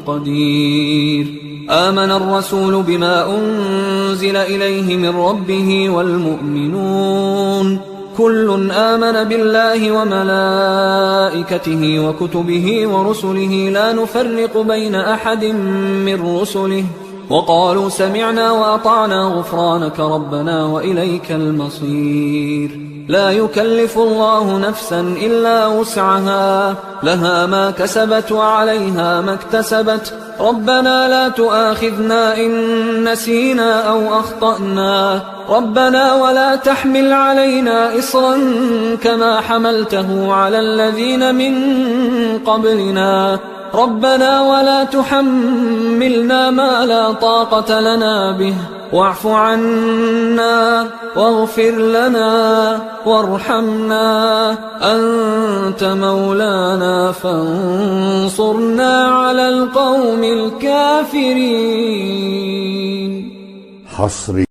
قدير. آمن الرسول بما أنزل إليه من ربه والمؤمنون كل آمن بالله وملائكته وكتبه ورسله لا نفرق بين أحد من رسله وقالوا سمعنا وأطعنا غفرانك ربنا وإليك المصير. لا يكلف الله نفسا إلا وسعها، لها ما كسبت وعليها ما اكتسبت، ربنا لا تؤاخذنا إن نسينا أو أخطأنا، ربنا ولا تحمل علينا إصرا كما حملته على الذين من قبلنا، ربنا ولا تحملنا ما لا طاقة لنا به، واعف عنا واغفر لنا وارحمنا، أنت مولانا فانصرنا على القوم الكافرين. حصري